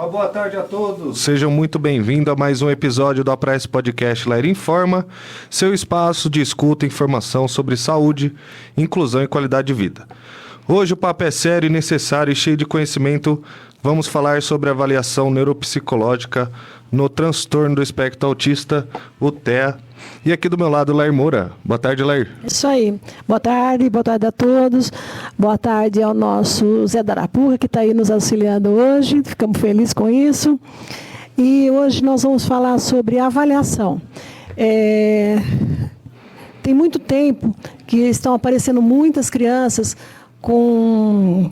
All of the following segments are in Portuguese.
Uma boa tarde a todos. Sejam muito bem-vindos a mais um episódio do APRAESP Podcast Ler Informa, seu espaço de escuta e informação sobre saúde, inclusão e qualidade de vida. Hoje o papo é sério e necessário e cheio de conhecimento. Vamos falar sobre avaliação neuropsicológica no transtorno do espectro autista, o TEA. E aqui do meu lado, Lair Moura. Boa tarde, Lair. Isso aí. Boa tarde a todos. Boa tarde ao nosso Zé Darapuca, que está aí nos auxiliando hoje. Ficamos felizes com isso. E hoje nós vamos falar sobre avaliação. Tem muito tempo que estão aparecendo muitas crianças com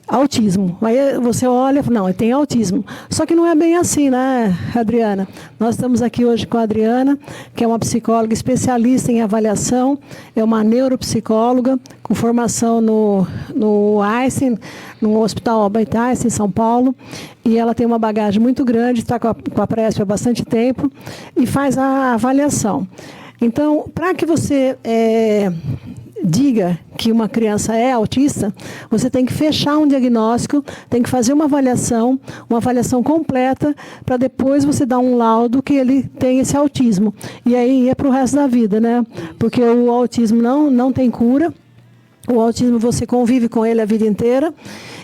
autismo. Aí você olha e fala, não, tem autismo. Só que não é bem assim, né, Adriana? Nós estamos aqui hoje com a Adriana, que é uma psicóloga especialista em avaliação, é uma neuropsicóloga com formação no Einstein, no Hospital Albert Einstein, em São Paulo, e ela tem uma bagagem muito grande, está com a APRAESP há bastante tempo, e faz a avaliação. Então, para que você diga que uma criança é autista, você tem que fechar um diagnóstico, tem que fazer uma avaliação completa, para depois você dar um laudo que ele tem esse autismo. E aí é para o resto da vida, né? Porque o autismo não tem cura. O autismo você convive com ele a vida inteira.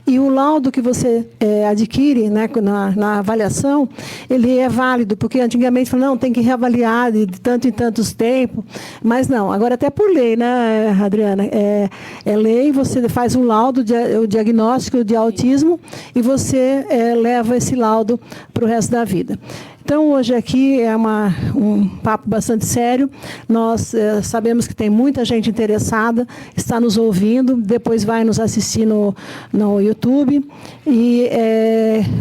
E o laudo que você adquire, né, na avaliação, ele é válido, porque antigamente falavam, não, tem que reavaliar de tanto em tantos tempos, mas não, agora até por lei, né, Adriana? É lei, você faz um laudo, o diagnóstico de autismo, e você leva esse laudo para o resto da vida. Então, hoje aqui é um papo bastante sério. Nós sabemos que tem muita gente interessada, está nos ouvindo, depois vai nos assistir no YouTube, e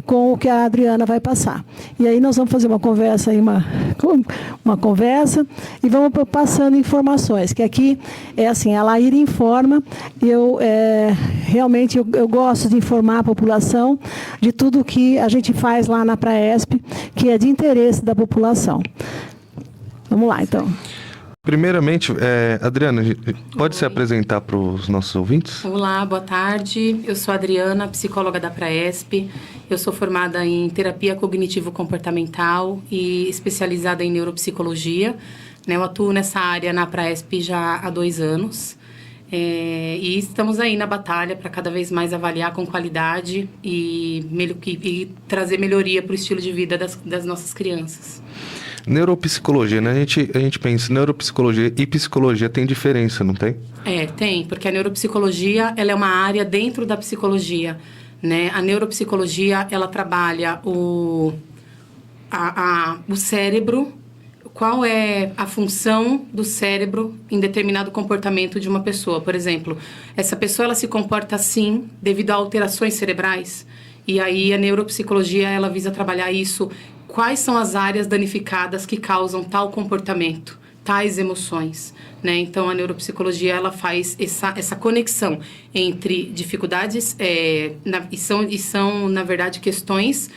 com o que a Adriana vai passar. E aí nós vamos fazer uma conversa, uma conversa, e vamos passando informações, que aqui é assim, a Laíra informa, realmente eu gosto de informar a população de tudo que a gente faz lá na APRAESP, que é de interesse da população. Vamos lá, então. Primeiramente, Adriana, pode se apresentar para os nossos ouvintes? Olá, boa tarde. Eu sou a Adriana, psicóloga da APRAESP. Eu sou formada em terapia cognitivo-comportamental e especializada em neuropsicologia. Eu atuo nessa área na APRAESP já há 2 anos. E estamos aí na batalha para cada vez mais avaliar com qualidade e trazer melhoria para o estilo de vida das nossas crianças. Neuropsicologia, né? A gente pensa, neuropsicologia e psicologia tem diferença, não tem? Tem, porque a neuropsicologia ela é uma área dentro da psicologia, né? A neuropsicologia, ela trabalha o cérebro. Qual é a função do cérebro em determinado comportamento de uma pessoa? Por exemplo, essa pessoa ela se comporta assim devido a alterações cerebrais. E aí a neuropsicologia ela visa trabalhar isso. Quais são as áreas danificadas que causam tal comportamento, tais emoções, né? Então a neuropsicologia ela faz essa conexão entre dificuldades e são na verdade questões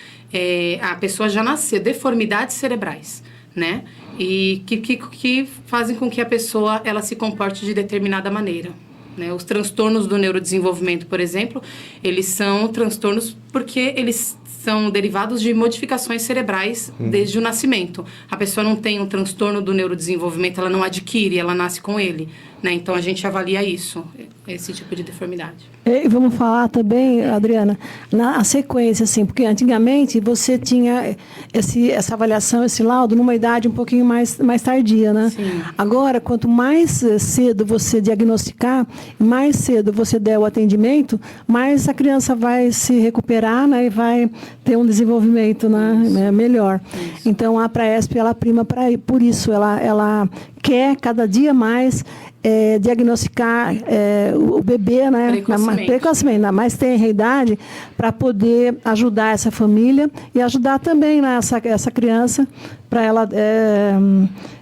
a pessoa já nasceu deformidades cerebrais, né? E que fazem com que a pessoa ela se comporte de determinada maneira, né? Os transtornos do neurodesenvolvimento, por exemplo, eles são transtornos porque eles são derivados de modificações cerebrais desde o nascimento. A pessoa não tem um transtorno do neurodesenvolvimento, ela não adquire, ela nasce com ele, né? Então a gente avalia isso, esse tipo de deformidade. E vamos falar também, Adriana, na sequência, assim, porque antigamente você tinha essa avaliação, esse laudo, numa idade um pouquinho mais tardia, né? Sim. Agora, quanto mais cedo você diagnosticar, mais cedo você der o atendimento, mais a criança vai se recuperar, né, e vai ter um desenvolvimento, né, melhor. Isso. Então, a APRAESP, ela prima por isso, ela quer cada dia mais diagnosticar o bebê, né, precocemente, na mais tenra idade, para poder ajudar essa família e ajudar também, né, essa criança, para ela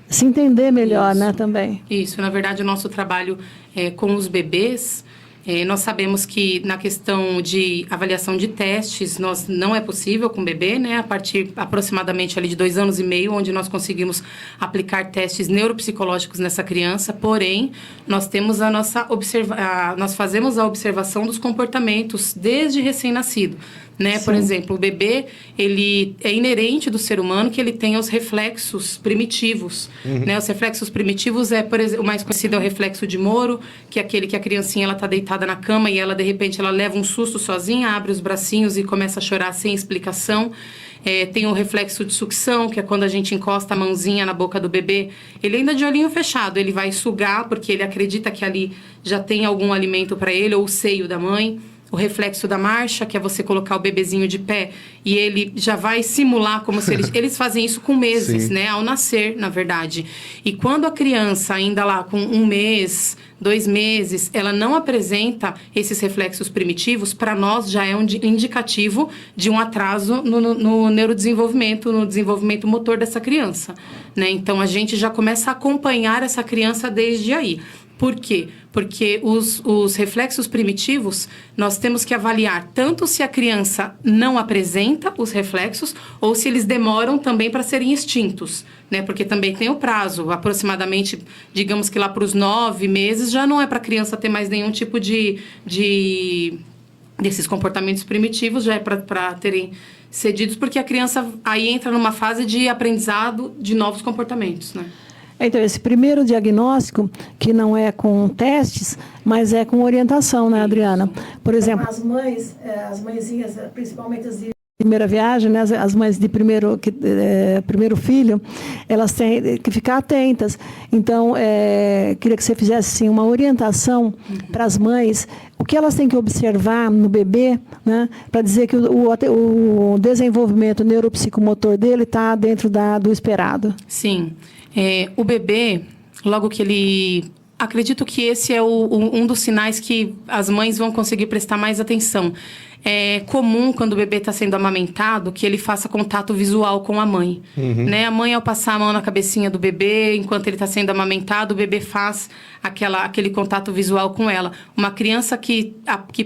se entender melhor, né, também. Isso, na verdade, o nosso trabalho com os bebês, Nós sabemos que na questão de avaliação de testes, não é possível com o bebê, né? A partir aproximadamente ali de 2 anos e meio, onde nós conseguimos aplicar testes neuropsicológicos nessa criança, porém, nós temos nós fazemos a observação dos comportamentos desde recém-nascido. Né? Por exemplo, o bebê, ele é inerente do ser humano que ele tenha os reflexos primitivos. Né? Os reflexos primitivos por exemplo, o mais conhecido é o reflexo de Moro, que é aquele que a criancinha ela tá deitada na cama e ela, de repente, ela leva um susto sozinha, abre os bracinhos e começa a chorar sem explicação. Tem o reflexo de sucção, que é quando a gente encosta a mãozinha na boca do bebê. Ele ainda de olhinho fechado, ele vai sugar porque ele acredita que ali já tem algum alimento para ele, ou o seio da mãe. O reflexo da marcha, que é você colocar o bebezinho de pé e ele já vai simular como se eles fazem isso com meses, né? Ao nascer, na verdade. E quando a criança, ainda lá com 1 mês, 2 meses, ela não apresenta esses reflexos primitivos, para nós já é um indicativo de um atraso no neurodesenvolvimento, no desenvolvimento motor dessa criança, né? Então, a gente já começa a acompanhar essa criança desde aí. Por quê? Porque os reflexos primitivos, nós temos que avaliar tanto se a criança não apresenta os reflexos ou se eles demoram também para serem extintos, né? Porque também tem o prazo, aproximadamente, digamos que lá para os 9 meses, já não é para a criança ter mais nenhum tipo desses comportamentos primitivos, já é para terem cedidos, porque a criança aí entra numa fase de aprendizado de novos comportamentos, né? Então, esse primeiro diagnóstico, que não é com testes, mas é com orientação, né, Adriana? Por exemplo, as mãezinhas, principalmente as de primeira viagem, né, as mães de primeiro filho, elas têm que ficar atentas. Então, queria que você fizesse assim, uma orientação para as mães, o que elas têm que observar no bebê, né, para dizer que o desenvolvimento neuropsicomotor dele está dentro do esperado. Sim. O bebê, logo que ele... Acredito que esse é um dos sinais que as mães vão conseguir prestar mais atenção. É comum, quando o bebê está sendo amamentado, que ele faça contato visual com a mãe. Né? A mãe, ao passar a mão na cabecinha do bebê, enquanto ele está sendo amamentado, o bebê faz aquele contato visual com ela. Uma criança que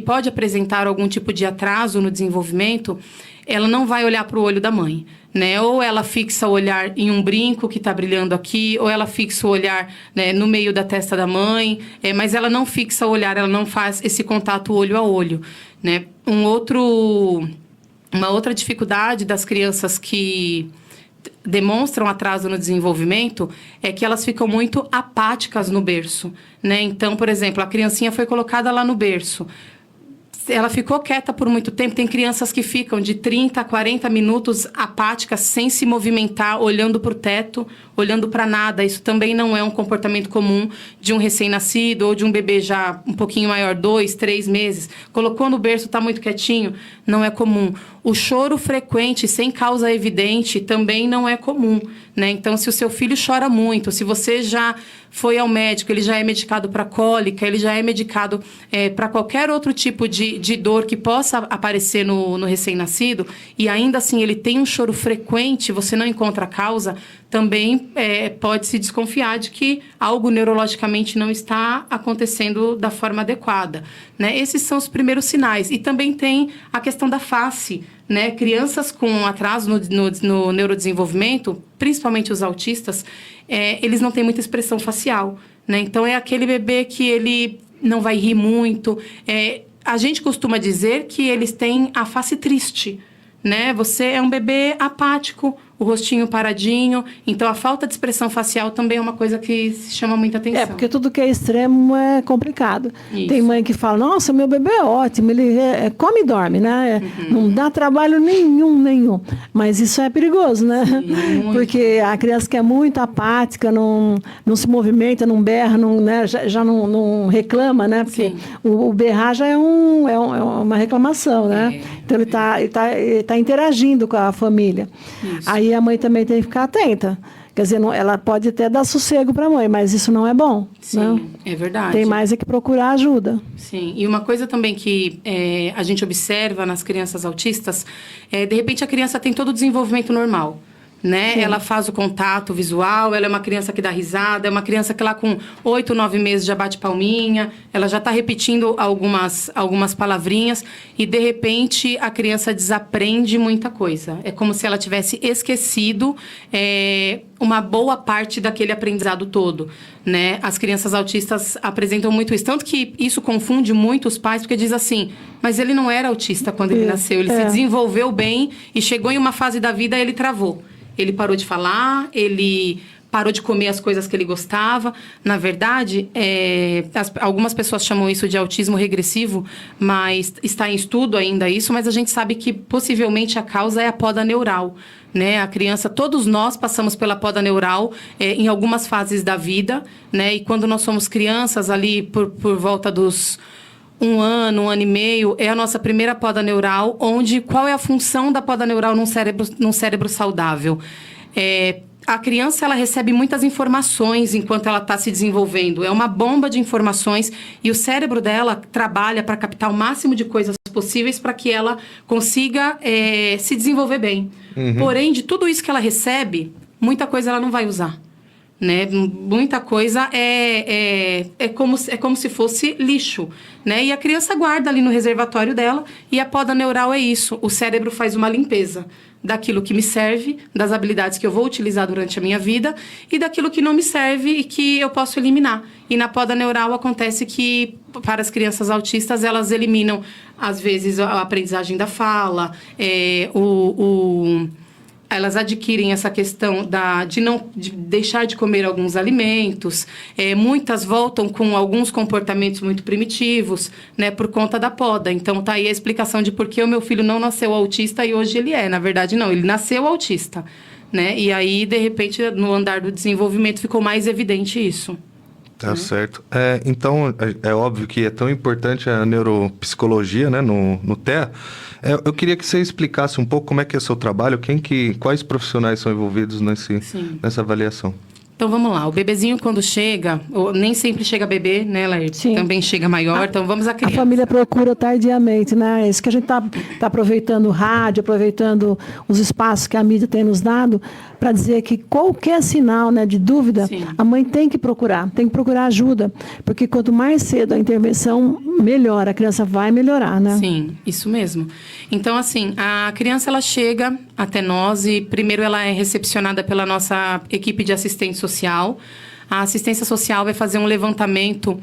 pode apresentar algum tipo de atraso no desenvolvimento, ela não vai olhar para o olho da mãe, né? Ou ela fixa o olhar em um brinco que está brilhando aqui, ou ela fixa o olhar, né, no meio da testa da mãe, mas ela não fixa o olhar, ela não faz esse contato olho a olho, né? Uma outra dificuldade das crianças que demonstram atraso no desenvolvimento é que elas ficam muito apáticas no berço, né? Então, por exemplo, a criancinha foi colocada lá no berço, ela ficou quieta por muito tempo. Tem crianças que ficam de 30 a 40 minutos apáticas, sem se movimentar, olhando para o teto, olhando para nada. Isso também não é um comportamento comum de um recém-nascido ou de um bebê já um pouquinho maior, 2, 3 meses. Colocou no berço, está muito quietinho, não é comum. O choro frequente, sem causa evidente, também não é comum, né? Então, se o seu filho chora muito, se você já foi ao médico, ele já é medicado para cólica, ele já é medicado para qualquer outro tipo de dor que possa aparecer no recém-nascido, e ainda assim ele tem um choro frequente, você não encontra a causa, também pode-se desconfiar de que algo neurologicamente não está acontecendo da forma adequada, né? Esses são os primeiros sinais. E também tem a questão da face, né? Crianças com atraso no neurodesenvolvimento, principalmente os autistas, eles não têm muita expressão facial, né? Então, é aquele bebê que ele não vai rir muito. A gente costuma dizer que eles têm a face triste, né? Você é um bebê apático, o rostinho paradinho. Então, a falta de expressão facial também é uma coisa que chama muita atenção. Porque tudo que é extremo é complicado. Isso. Tem mãe que fala, nossa, meu bebê é ótimo, ele come e dorme, né? Não dá trabalho nenhum. Mas isso é perigoso, né? Sim, porque a criança que é muito apática, não se movimenta, não berra, né? já não reclama, né? Porque o berrar já é uma reclamação, né? Então, ele tá interagindo com a família. Isso. Aí a mãe também tem que ficar atenta. Quer dizer, ela pode até dar sossego para a mãe, mas isso não é bom. Sim, não? É verdade. Tem mais que procurar ajuda. Sim, e uma coisa também que a gente observa nas crianças autistas, de repente a criança tem todo o desenvolvimento normal, né? Sim. Ela faz o contato visual, ela é uma criança que dá risada, é uma criança que lá com 8, 9 meses já bate palminha, ela já está repetindo algumas palavrinhas e, de repente, a criança desaprende muita coisa. É como se ela tivesse esquecido uma boa parte daquele aprendizado todo, né? As crianças autistas apresentam muito isso. Tanto que isso confunde muito os pais, porque diz assim, mas ele não era autista quando ele nasceu, ele se desenvolveu bem e chegou em uma fase da vida e ele travou. Ele parou de falar, ele parou de comer as coisas que ele gostava. Na verdade, algumas pessoas chamam isso de autismo regressivo, mas está em estudo ainda isso, mas a gente sabe que possivelmente a causa é a poda neural, né? A criança, todos nós passamos pela poda neural em algumas fases da vida, né? E quando nós somos crianças, ali por volta dos 1 ano, 1 ano e meio, é a nossa primeira poda neural, qual é a função da poda neural num cérebro saudável? A criança, ela recebe muitas informações enquanto ela está se desenvolvendo. É uma bomba de informações e o cérebro dela trabalha para captar o máximo de coisas possíveis para que ela consiga se desenvolver bem. Porém, de tudo isso que ela recebe, muita coisa ela não vai usar. Né? Muita coisa é como se fosse lixo, né? E a criança guarda ali no reservatório dela e a poda neural é isso. O cérebro faz uma limpeza daquilo que me serve, das habilidades que eu vou utilizar durante a minha vida e daquilo que não me serve e que eu posso eliminar. E na poda neural acontece que, para as crianças autistas, elas eliminam, às vezes, a aprendizagem da fala, elas adquirem essa questão de deixar de comer alguns alimentos. Muitas voltam com alguns comportamentos muito primitivos, né, por conta da poda. Então, tá aí a explicação de por que o meu filho não nasceu autista e hoje ele é. Na verdade, não, ele nasceu autista, né? E aí, de repente, no andar do desenvolvimento, ficou mais evidente isso. Tá certo. Então, é óbvio que é tão importante a neuropsicologia, né, no TEA. Eu queria que você explicasse um pouco como é que é o seu trabalho, quais profissionais são envolvidos nessa avaliação. Então, vamos lá. O bebezinho, quando chega, nem sempre chega bebê, né, Laerte? Sim. Também chega maior, então vamos à criança. A família procura tardiamente, né? Isso que a gente tá aproveitando o rádio, aproveitando os espaços que a mídia tem nos dado, para dizer que qualquer sinal, né, de dúvida, Sim. a mãe tem que procurar ajuda, porque quanto mais cedo a intervenção, melhor, a criança vai melhorar, né? Sim, isso mesmo. Então, assim, a criança, ela chega até nós e primeiro ela é recepcionada pela nossa equipe de assistente social. A assistência social vai fazer um levantamento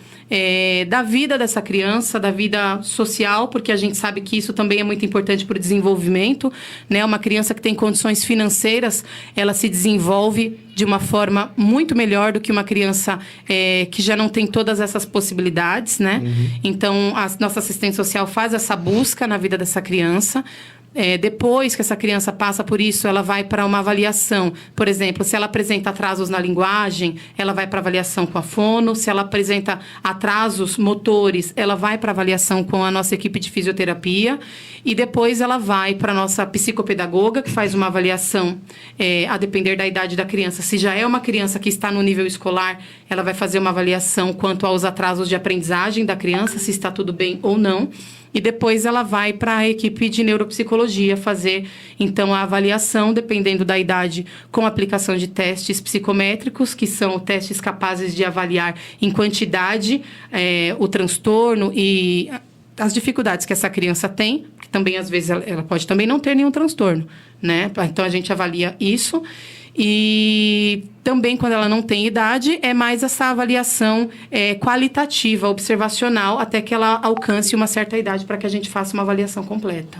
da vida dessa criança, da vida social, porque a gente sabe que isso também é muito importante para o desenvolvimento, né? Uma criança que tem condições financeiras, ela se desenvolve de uma forma muito melhor do que uma criança que já não tem todas essas possibilidades, né? Então, a nossa assistente social faz essa busca na vida dessa criança. Depois que essa criança passa por isso, ela vai para uma avaliação. Por exemplo, se ela apresenta atrasos na linguagem, ela vai para avaliação com a fono. Se ela apresenta atrasos motores, ela vai para avaliação com a nossa equipe de fisioterapia. E depois ela vai para a nossa psicopedagoga, que faz uma avaliação a depender da idade da criança. Se já é uma criança que está no nível escolar, ela vai fazer uma avaliação quanto aos atrasos de aprendizagem da criança, se está tudo bem ou não. E depois ela vai para a equipe de neuropsicologia fazer, então, a avaliação, dependendo da idade, com aplicação de testes psicométricos, que são testes capazes de avaliar em quantidade o transtorno e as dificuldades que essa criança tem, que também, às vezes, ela pode também não ter nenhum transtorno, né? Então, a gente avalia isso. E também, quando ela não tem idade, é mais essa avaliação qualitativa, observacional, até que ela alcance uma certa idade para que a gente faça uma avaliação completa.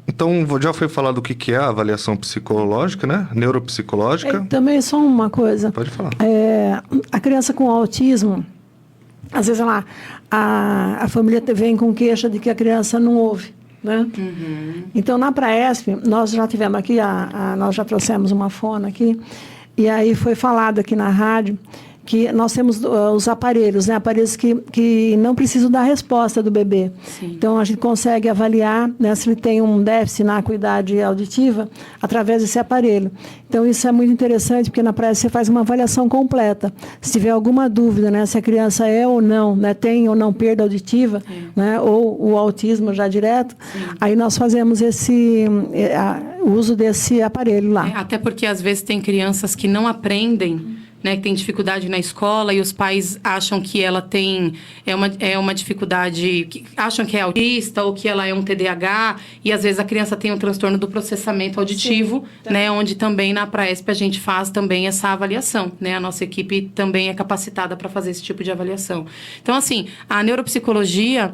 Então, já foi falado o que é a avaliação psicológica, né? Neuropsicológica. Também só uma coisa. Pode falar. A criança com autismo, às vezes a família vem com queixa de que a criança não ouve. Né? Então, na Praesp, nós já tivemos aqui, nós já trouxemos uma fono aqui, e aí foi falado aqui na rádio que nós temos os aparelhos, né? Aparelhos que não precisam da resposta do bebê. Sim. Então, a gente consegue avaliar, né, se ele tem um déficit na acuidade auditiva através desse aparelho. Então, isso é muito interessante, porque na Praesp você faz uma avaliação completa. Se tiver alguma dúvida, né, se a criança é ou não, né, tem ou não perda auditiva, né, ou o autismo já direto, aí nós fazemos o uso desse aparelho lá. Até porque, às vezes, tem crianças que não aprendem, né, que tem dificuldade na escola e os pais acham que ela tem uma dificuldade, acham que é autista ou que ela é um TDAH, e às vezes a criança tem um transtorno do processamento auditivo, né, onde também na Praesp a gente faz também essa avaliação, né, a nossa equipe também é capacitada para fazer esse tipo de avaliação. Então, assim, a neuropsicologia,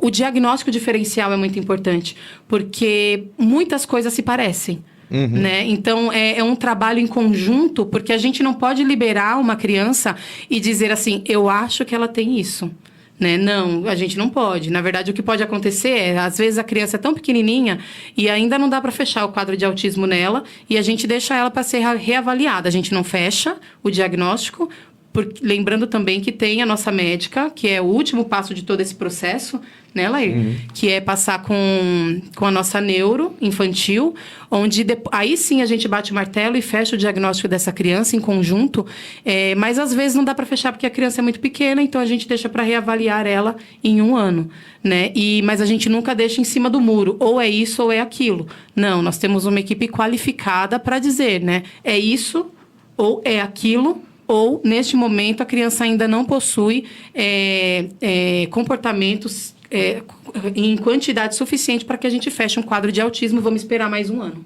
o diagnóstico diferencial é muito importante, porque muitas coisas se parecem. Né? Então, é um trabalho em conjunto, porque a gente não pode liberar uma criança e dizer assim, eu acho que ela tem isso. Né? Não, a gente não pode. Na verdade, o que pode acontecer é, às vezes, a criança é tão pequenininha e ainda não dá para fechar o quadro de autismo nela e a gente deixa ela para ser reavaliada. A gente não fecha o diagnóstico, lembrando também que tem a nossa médica, que é o último passo de todo esse processo, né, Lair? Que é passar com a nossa neuro infantil, onde aí sim a gente bate o martelo e fecha o diagnóstico dessa criança em conjunto, mas às vezes não dá para fechar porque a criança é muito pequena, então a gente deixa para reavaliar ela em 1 ano, né? Mas a gente nunca deixa em cima do muro, ou é isso ou é aquilo. Não, nós temos uma equipe qualificada para dizer, né? É isso ou é aquilo, ou, neste momento, a criança ainda não possui comportamentos em quantidade suficiente para que a gente feche um quadro de autismo. Vamos esperar mais 1 ano.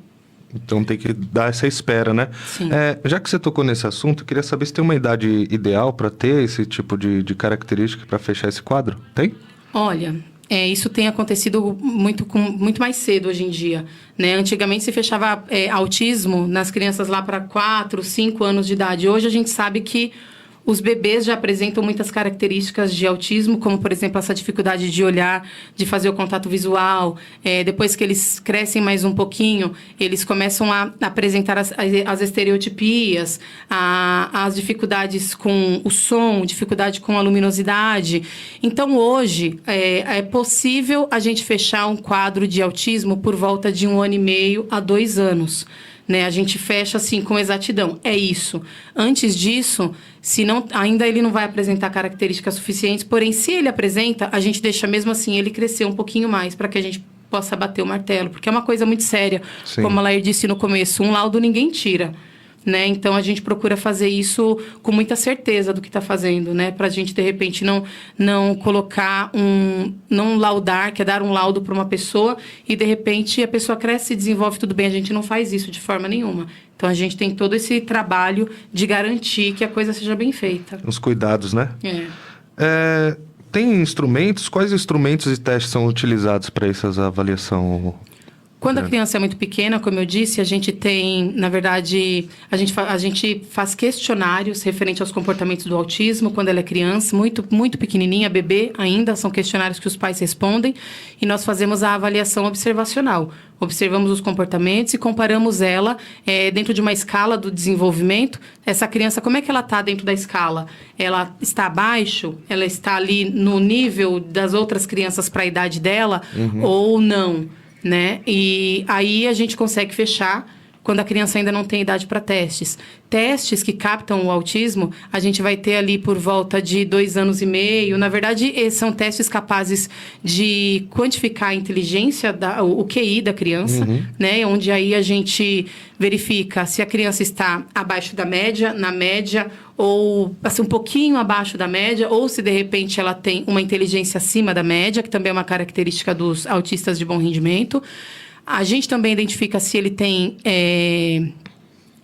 Então tem que dar essa espera, né? Sim. Já que você tocou nesse assunto, eu queria saber se tem uma idade ideal para ter esse tipo de característica para fechar esse quadro. Tem? Olha, isso tem acontecido muito mais cedo hoje em dia, né? Antigamente se fechava autismo nas crianças lá para 4, 5 anos de idade. Hoje a gente sabe que os bebês já apresentam muitas características de autismo, como, por exemplo, essa dificuldade de olhar, de fazer o contato visual. Depois que eles crescem mais um pouquinho, eles começam a apresentar as estereotipias, as dificuldades com o som, dificuldade com a luminosidade. Então, hoje, é possível a gente fechar um quadro de autismo por volta de 1 ano e meio a 2 anos. Né? A gente fecha assim com exatidão. É isso. Antes disso, ainda ele não vai apresentar características suficientes, porém, se ele apresenta, a gente deixa mesmo assim ele crescer um pouquinho mais para que a gente possa bater o martelo, porque é uma coisa muito séria. Sim. Como a Lair disse no começo, um laudo ninguém tira. Né? Então, a gente procura fazer isso com muita certeza do que está fazendo, né? Para a gente, de repente, não colocar não laudar, que é dar um laudo para uma pessoa e, de repente, a pessoa cresce e desenvolve tudo bem. A gente não faz isso de forma nenhuma. Então, a gente tem todo esse trabalho de garantir que a coisa seja bem feita. Os cuidados, né? Tem instrumentos? Quais instrumentos e testes são utilizados para essas avaliações? Quando a criança é muito pequena, como eu disse, a gente tem, na verdade, a gente faz questionários referentes aos comportamentos do autismo quando ela é criança, muito, muito pequenininha, bebê ainda, são questionários que os pais respondem, e nós fazemos a avaliação observacional. Observamos os comportamentos e comparamos ela dentro de uma escala do desenvolvimento. Essa criança, como é que ela está dentro da escala? Ela está abaixo? Ela está ali no nível das outras crianças para a idade dela? Ou não? Né? E aí a gente consegue fechar quando a criança ainda não tem idade para testes. Testes que captam o autismo, a gente vai ter ali por volta de 2 anos e meio. Na verdade, são testes capazes de quantificar a inteligência, o QI da criança, né? Onde aí a gente verifica se a criança está abaixo da média, na média, ou assim, um pouquinho abaixo da média, ou se de repente ela tem uma inteligência acima da média, que também é uma característica dos autistas de bom rendimento. A gente também identifica se ele tem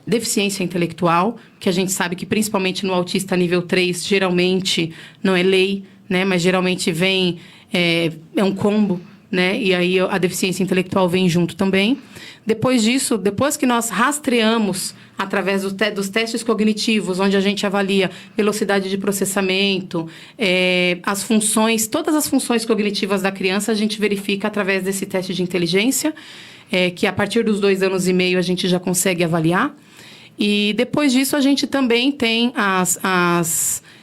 deficiência intelectual, que a gente sabe que principalmente no autista nível 3, geralmente não é lei, né? Mas geralmente vem, é um combo, né? E aí a deficiência intelectual vem junto também. Depois disso, depois que nós rastreamos através dos testes cognitivos, onde a gente avalia velocidade de processamento, as funções, todas as funções cognitivas da criança, a gente verifica através desse teste de inteligência, que a partir dos 2 anos e meio a gente já consegue avaliar. E depois disso a gente também tem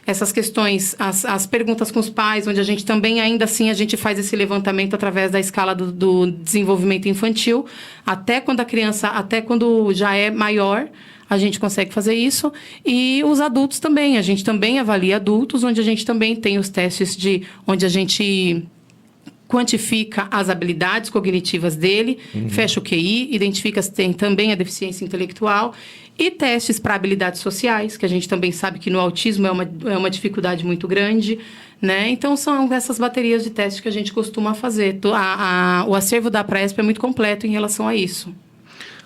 essas questões, as perguntas com os pais, onde a gente também, ainda assim, a gente faz esse levantamento através da escala do desenvolvimento infantil, até quando já é maior, a gente consegue fazer isso. E os adultos também, a gente também avalia adultos, onde a gente também tem os testes onde a gente quantifica as habilidades cognitivas dele, fecha o QI, identifica se tem também a deficiência intelectual e testes para habilidades sociais, que a gente também sabe que no autismo é uma dificuldade muito grande, né? Então, são essas baterias de testes que a gente costuma fazer. O acervo da Apraesp é muito completo em relação a isso.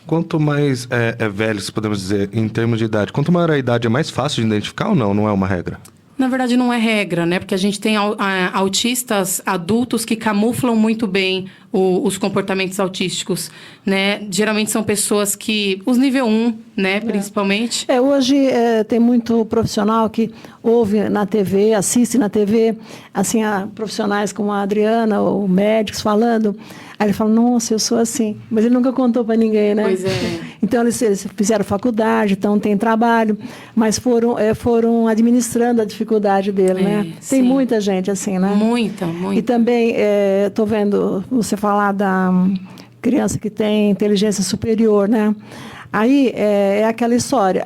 Quanto mais velho, se podemos dizer, em termos de idade, quanto maior a idade, é mais fácil de identificar ou não? Não é uma regra? Na verdade, não é regra, né? Porque a gente tem autistas adultos que camuflam muito bem os comportamentos autísticos, né? Geralmente são pessoas que... Os nível 1, né? Principalmente. Hoje tem muito profissional que ouve na TV, assiste na TV, assim, profissionais como a Adriana, ou médicos falando... Aí ele fala, nossa, eu sou assim. Mas ele nunca contou para ninguém, né? Pois é. Então, eles fizeram faculdade, então tem trabalho, mas foram administrando a dificuldade dele, né? Tem muita gente assim, né? Muita. E também, estou vendo você falar da criança que tem inteligência superior, né? Aí, é aquela história.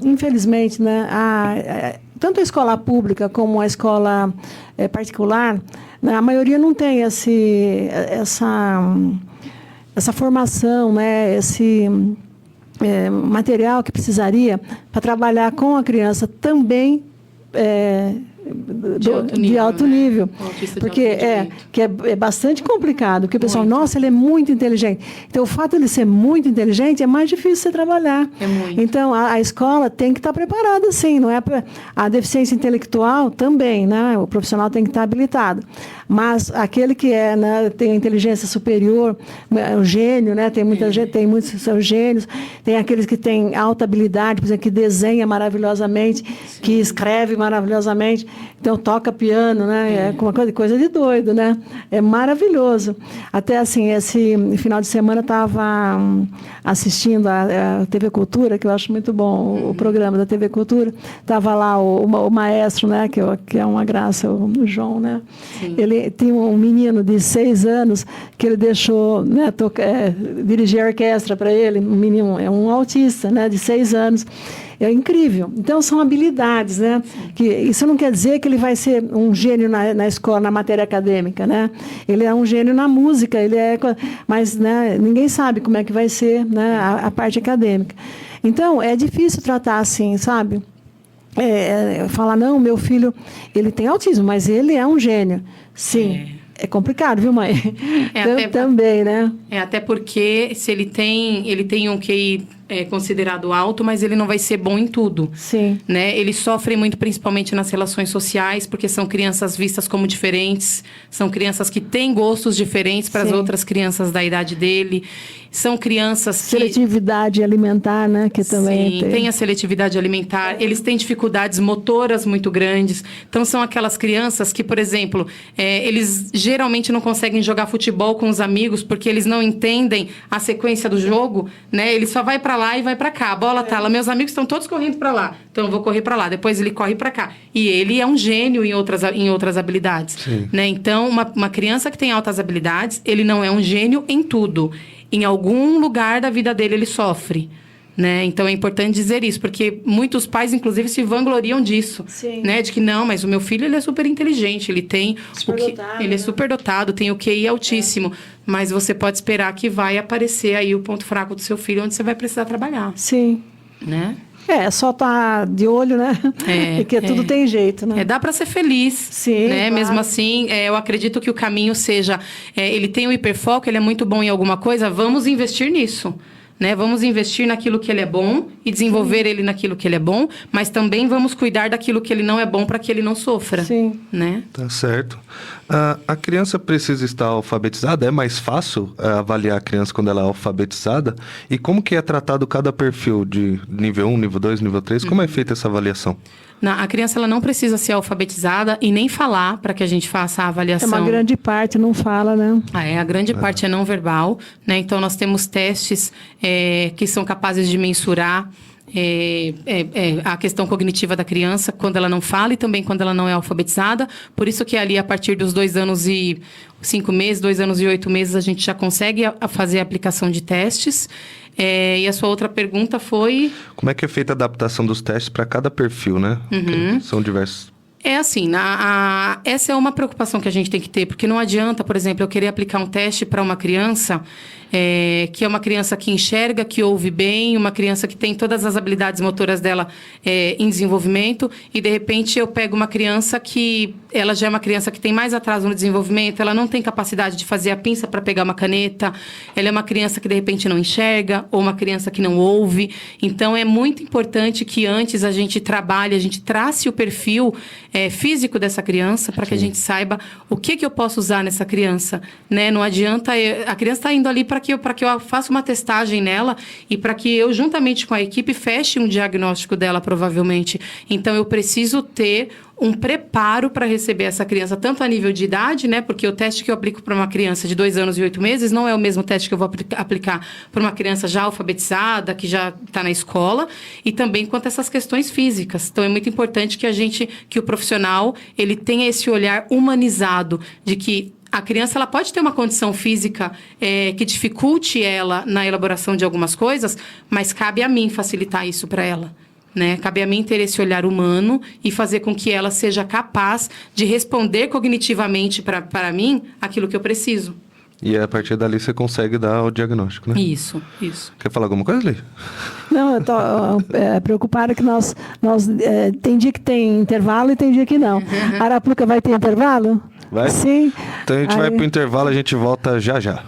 Infelizmente, né? Tanto a escola pública como a escola particular, né, a maioria não tem essa formação, né, esse material que precisaria para trabalhar com a criança também de alto nível. Porque é bastante complicado, porque o pessoal, nossa, ele é muito inteligente. Então, o fato de ele ser muito inteligente é mais difícil você trabalhar. É muito. Então, a escola tem que estar preparada, sim. Não é a deficiência intelectual também, né? O profissional tem que estar habilitado. Mas aquele que né, tem a inteligência superior, o gênio, né? Tem muita gente, tem muitos que são gênios, tem aqueles que têm alta habilidade, por exemplo, que desenha maravilhosamente, que escreve maravilhosamente. Então, toca piano, né? É uma coisa de doido, né? É maravilhoso. Até, assim, esse final de semana eu estava assistindo a TV Cultura, que eu acho muito bom, o programa da TV Cultura. Estava lá o maestro, né? Que é uma graça, o João, né? Sim. Ele tinha um menino de 6 anos que ele deixou, né, dirigir a orquestra para ele. Um menino, é um autista, né? De 6 anos. É incrível. Então, são habilidades, né? Que isso não quer dizer que ele vai ser um gênio na escola, na matéria acadêmica, né? Ele é um gênio na música, mas né, ninguém sabe como é que vai ser, né, a parte acadêmica. Então, é difícil tratar assim, sabe? Falar, não, meu filho, ele tem autismo, mas ele é um gênio. Sim. É complicado, viu, mãe? Também, né? Até porque se ele tem um QI considerado alto, mas ele não vai ser bom em tudo. Sim. Né? Ele sofre muito, principalmente nas relações sociais, porque são crianças vistas como diferentes, são crianças que têm gostos diferentes para as outras crianças da idade dele. São crianças que... Seletividade alimentar, né? Que também tem a seletividade alimentar. Eles têm dificuldades motoras muito grandes. Então, são aquelas crianças que, por exemplo, eles geralmente não conseguem jogar futebol com os amigos porque eles não entendem a sequência do jogo, né? Ele só vai para lá e vai para cá. A bola tá lá. Meus amigos estão todos correndo para lá. Então, eu vou correr para lá. Depois, ele corre para cá. E ele é um gênio em outras habilidades. Né? Então, uma criança que tem altas habilidades, ele não é um gênio em tudo. Em algum lugar da vida dele, ele sofre. Né? Então, é importante dizer isso, porque muitos pais, inclusive, se vangloriam disso. Sim. Né? De que, não, mas o meu filho ele é super inteligente, ele tem... ele é né? super dotado, tem o QI altíssimo. Mas você pode esperar que vai aparecer aí o ponto fraco do seu filho, onde você vai precisar trabalhar. Sim. Né? Só tá de olho, né? Porque tudo tem jeito, né? Dá para ser feliz. Sim, né? Claro. Mesmo assim, eu acredito que o caminho seja... ele tem o hiperfoco, ele é muito bom em alguma coisa, vamos investir nisso. Né? Vamos investir naquilo que ele é bom e desenvolver ele naquilo que ele é bom, mas também vamos cuidar daquilo que ele não é bom para que ele não sofra. Sim. Né? Tá certo. A criança precisa estar alfabetizada? É mais fácil avaliar a criança quando ela é alfabetizada? E como que é tratado cada perfil de nível 1, nível 2, nível 3? Como é feita essa avaliação? A criança ela não precisa ser alfabetizada e nem falar para que a gente faça a avaliação. Uma grande parte não fala, né? A grande parte é não verbal, né? Então, nós temos testes que são capazes de mensurar a questão cognitiva da criança quando ela não fala e também quando ela não é alfabetizada. Por isso que ali, a partir dos 2 anos e 5 meses, 2 anos e 8 meses, a gente já consegue fazer a aplicação de testes. E a sua outra pergunta foi... Como é que é feita a adaptação dos testes para cada perfil, né? São diversos. É assim, essa é uma preocupação que a gente tem que ter, porque não adianta, por exemplo, eu querer aplicar um teste para uma criança que é uma criança que enxerga, que ouve bem, uma criança que tem todas as habilidades motoras dela em desenvolvimento, e de repente eu pego uma criança que ela já é uma criança que tem mais atraso no desenvolvimento, ela não tem capacidade de fazer a pinça para pegar uma caneta, ela é uma criança que de repente não enxerga, ou uma criança que não ouve. Então é muito importante que antes a gente trabalhe, a gente trace o perfil físico dessa criança, para que a gente saiba o que eu posso usar nessa criança, né? Não adianta, a criança está indo ali para que eu faça uma testagem nela e para que eu, juntamente com a equipe, feche um diagnóstico dela, provavelmente. Então, eu preciso ter um preparo para receber essa criança, tanto a nível de idade, né? Porque o teste que eu aplico para uma criança de 2 anos e 8 meses não é o mesmo teste que eu vou aplicar para uma criança já alfabetizada, que já está na escola, e também quanto a essas questões físicas. Então, é muito importante que o profissional, ele tenha esse olhar humanizado de que a criança ela pode ter uma condição física que dificulte ela na elaboração de algumas coisas, mas cabe a mim facilitar isso para ela. Né? Cabe a mim ter esse olhar humano e fazer com que ela seja capaz de responder cognitivamente para mim aquilo que eu preciso. E a partir dali você consegue dar o diagnóstico, né? Isso. Quer falar alguma coisa, Lê? Não, eu estou preocupada que nós tem dia que tem intervalo e tem dia que não. Arapuca vai ter intervalo? Vai? Sim. Então a gente vai para o intervalo, a gente volta já já.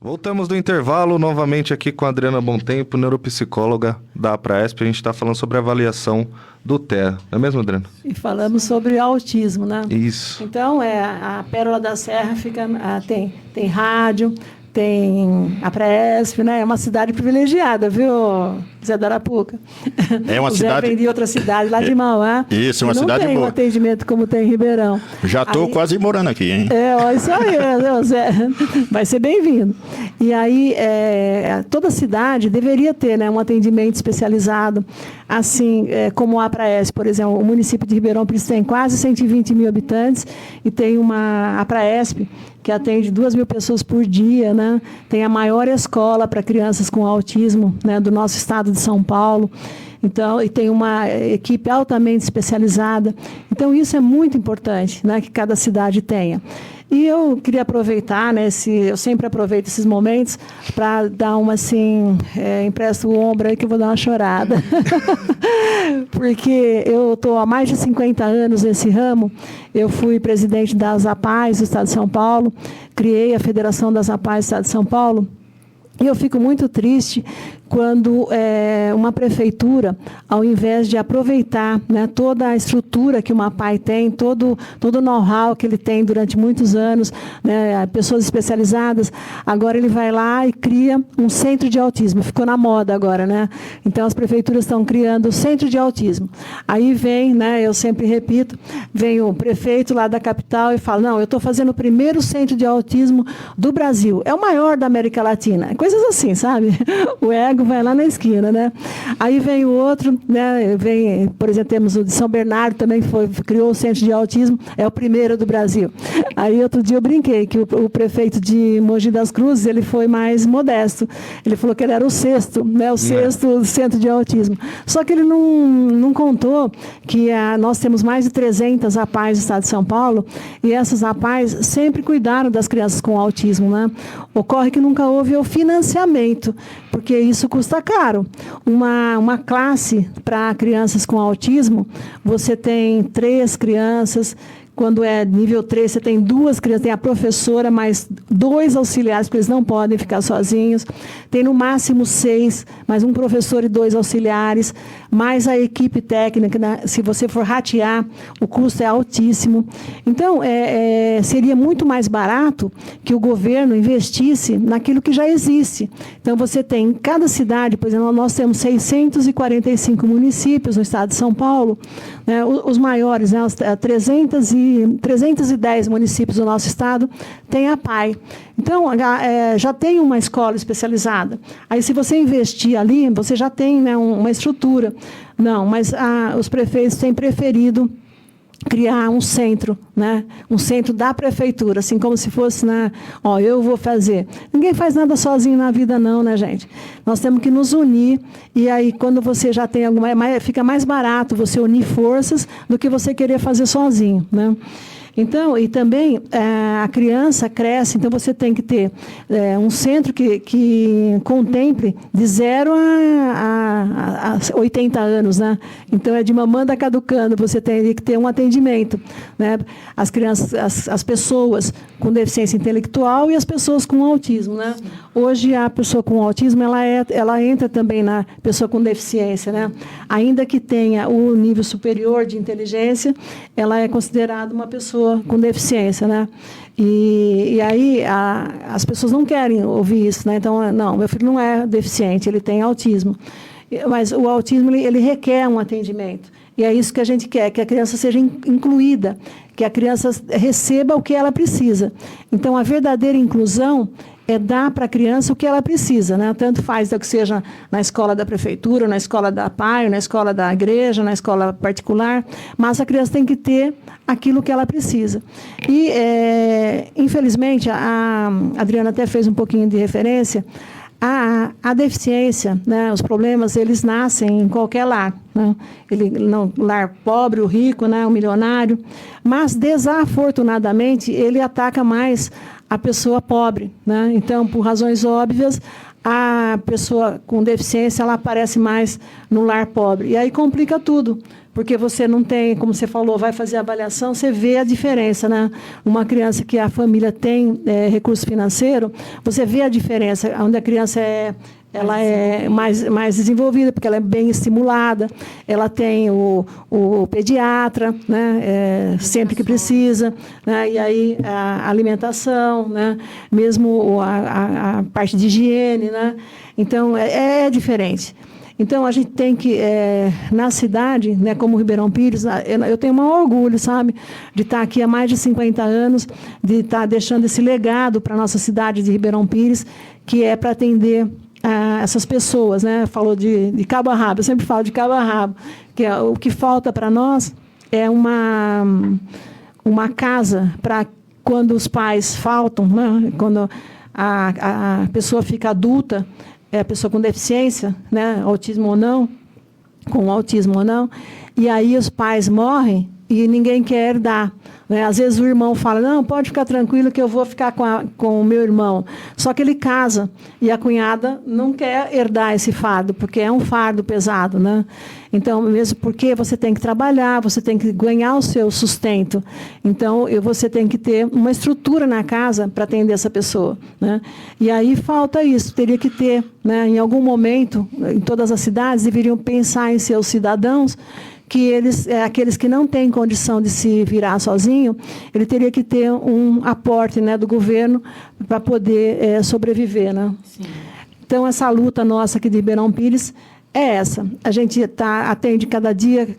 Voltamos do intervalo, novamente aqui com a Adriana Bontempo, neuropsicóloga da APRAESP. A gente está falando sobre a avaliação do TEA. Não é mesmo, Adriana? E falamos sobre autismo, né? Isso. Então, a Pérola da Serra tem rádio, tem a APRAESP, né? É uma cidade privilegiada, viu, Zé da Arapuca? É uma cidade... Zé vem de outra cidade, lá de Mauá. Isso, uma cidade boa. Não tem um atendimento como tem em Ribeirão. Já estou quase morando aqui, hein? Ó, isso aí, Zé. Vai ser bem-vindo. E aí, toda cidade deveria ter, né, um atendimento especializado, assim como a APRAESP, por exemplo. O município de Ribeirão Preto tem quase 120 mil habitantes e tem uma APRAESP que atende 2.000 pessoas por dia, né? Tem a maior escola para crianças com autismo, né, do nosso estado de São Paulo. Então, e tem uma equipe altamente especializada. Então, isso é muito importante, né, que cada cidade tenha. E eu queria aproveitar, né, eu sempre aproveito esses momentos para dar uma, assim, empresto o ombro aí que eu vou dar uma chorada. Porque eu estou há mais de 50 anos nesse ramo. Eu fui presidente da ASAPAES do Estado de São Paulo, criei a Federação das ASAPAES do Estado de São Paulo. E eu fico muito triste quando uma prefeitura, ao invés de aproveitar, né, toda a estrutura que uma APAE tem, todo o know-how que ele tem durante muitos anos, né, pessoas especializadas, agora ele vai lá e cria um centro de autismo. Ficou na moda agora, né? Então, as prefeituras estão criando o centro de autismo. Aí vem, né, eu sempre repito, vem o prefeito lá da capital e fala, não, eu estou fazendo o primeiro centro de autismo do Brasil. É o maior da América Latina. Coisas assim, sabe? O ego vai lá na esquina, né? Aí vem o outro, né? Vem, por exemplo, temos o de São Bernardo, também criou o centro de autismo, é o primeiro do Brasil. Aí outro dia eu brinquei que o prefeito de Mogi das Cruzes, ele foi mais modesto. Ele falou que ele era o sexto, né? O sexto centro de autismo. Só que ele não contou que nós temos mais de 300 APAES do Estado de São Paulo e essas APAES sempre cuidaram das crianças com autismo, né? Ocorre que nunca houve o financiamento, porque isso custa caro. Uma classe para crianças com autismo, você tem 3 crianças. Quando é nível 3, você tem 2 crianças, tem a professora, mais 2 auxiliares, porque eles não podem ficar sozinhos. Tem no máximo 6, mais um professor e 2 auxiliares, mais a equipe técnica, né? Se você for ratear, o custo é altíssimo. Então, seria muito mais barato que o governo investisse naquilo que já existe. Então, você tem em cada cidade, por exemplo, nós temos 645 municípios no estado de São Paulo, né? Os maiores, né? 310 municípios do nosso estado têm a APAE. Então, já tem uma escola especializada. Aí, se você investir ali, você já tem, né, uma estrutura. Não, mas os prefeitos têm preferido criar um centro, né? Um centro da prefeitura, assim como se fosse, né? Ó, eu vou fazer. Ninguém faz nada sozinho na vida, não, né, gente? Nós temos que nos unir, e aí, quando você já tem fica mais barato você unir forças do que você querer fazer sozinho, né? Então, e também a criança cresce, então você tem que ter um centro que contemple de 0 a 80 anos, né? Então, é de mamanda caducando, você tem que ter um atendimento, né? As crianças, as pessoas com deficiência intelectual e as pessoas com autismo, né? Hoje, a pessoa com autismo, ela entra também na pessoa com deficiência, né? Ainda que tenha o nível superior de inteligência, ela é considerada uma pessoa com deficiência, né? E aí as pessoas não querem ouvir isso, né? Então, não, meu filho não é deficiente, ele tem autismo. Mas o autismo, ele requer um atendimento. E é isso que a gente quer, que a criança seja incluída, que a criança receba o que ela precisa. Então, a verdadeira inclusão é dar para a criança o que ela precisa, né? Tanto faz que seja na escola da prefeitura, na escola da APAE, na escola da igreja, na escola particular, mas a criança tem que ter aquilo que ela precisa. E, infelizmente, a Adriana até fez um pouquinho de referência, a deficiência, né, os problemas, eles nascem em qualquer lar, né? Lar pobre, o rico, né, o milionário, mas, desafortunadamente, ele ataca mais a pessoa pobre, né? Então, por razões óbvias, a pessoa com deficiência, ela aparece mais no lar pobre. E aí complica tudo, porque você não tem, como você falou, vai fazer a avaliação, você vê a diferença, né? Uma criança que a família tem recurso financeiro, você vê a diferença, onde a criança ela é mais desenvolvida, porque ela é bem estimulada, ela tem o pediatra, né, sempre que precisa, né, e aí a alimentação, né, mesmo a parte de higiene, né, então é diferente. Então, a gente tem que, na cidade, né, como Ribeirão Pires, eu tenho um orgulho, sabe, de estar aqui há mais de 50 anos, de estar deixando esse legado para a nossa cidade de Ribeirão Pires, que é para atender essas pessoas, né? Falou de cabo a rabo, eu sempre falo de cabo a rabo, que o que falta para nós é uma casa para quando os pais faltam, né? Quando a pessoa fica adulta, a pessoa com deficiência, né? Autismo ou não, com autismo ou não, e aí os pais morrem, e ninguém quer herdar. Né? Às vezes o irmão fala, não, pode ficar tranquilo que eu vou ficar com o meu irmão. Só que ele casa e a cunhada não quer herdar esse fardo, porque é um fardo pesado. Né? Então, mesmo porque você tem que trabalhar, você tem que ganhar o seu sustento. Então, você tem que ter uma estrutura na casa para atender essa pessoa. Né? E aí falta isso, teria que ter, né, em algum momento, em todas as cidades, deveriam pensar em seus cidadãos, que eles, aqueles que não têm condição de se virar sozinho, ele teria que ter um aporte, né, do governo para poder sobreviver. Né? Sim. Então, essa luta nossa aqui de Ribeirão Pires é essa. A gente atende cada dia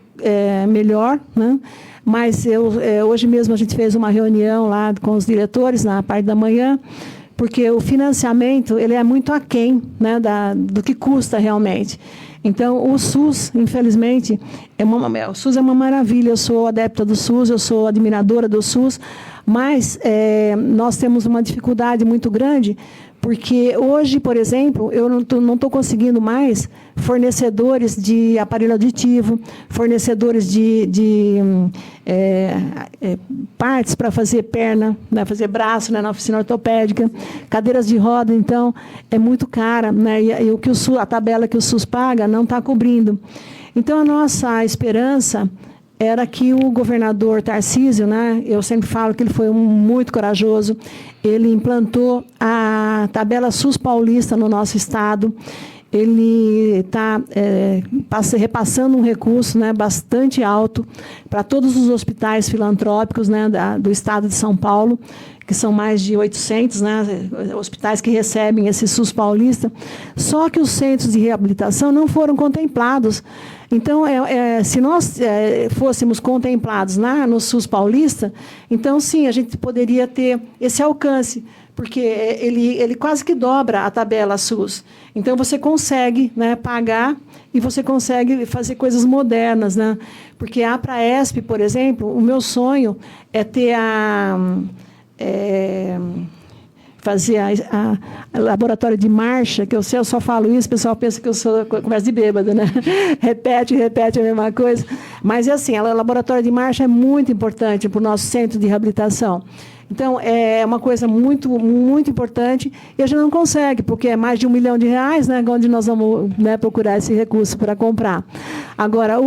melhor, né? Mas hoje mesmo a gente fez uma reunião lá com os diretores, na parte da manhã, porque o financiamento ele é muito aquém, né, do que custa realmente. Então, o SUS, infelizmente, o SUS é uma maravilha. Eu sou adepta do SUS, eu sou admiradora do SUS, mas nós temos uma dificuldade muito grande, porque hoje, por exemplo, eu não estou conseguindo mais fornecedores de aparelho auditivo, fornecedores de partes para fazer perna, né, fazer braço, né, na oficina ortopédica, cadeiras de roda, então, é muito cara, né, e o que a tabela que o SUS paga não está cobrindo. Então, a nossa esperança era que o governador Tarcísio, né, eu sempre falo que ele foi muito corajoso, ele implantou a tabela SUS paulista no nosso estado, ele está repassando um recurso, né, bastante alto para todos os hospitais filantrópicos, né, do estado de São Paulo, que são mais de 800, né, hospitais que recebem esse SUS paulista, só que os centros de reabilitação não foram contemplados. Então, se nós fôssemos contemplados no SUS paulista, então, sim, a gente poderia ter esse alcance, porque ele quase que dobra a tabela SUS. Então, você consegue, né, pagar e você consegue fazer coisas modernas. Né? Porque a Praesp, por exemplo, o meu sonho é ter fazer a laboratório de marcha, que eu só falo isso, o pessoal pensa que eu sou conversa de bêbado, né? repete a mesma coisa. Mas, assim, o laboratório de marcha é muito importante para o nosso centro de reabilitação. Então, é uma coisa muito, muito importante e a gente não consegue, porque é mais de R$1 milhão, né, onde nós vamos, né, procurar esse recurso para comprar. Agora,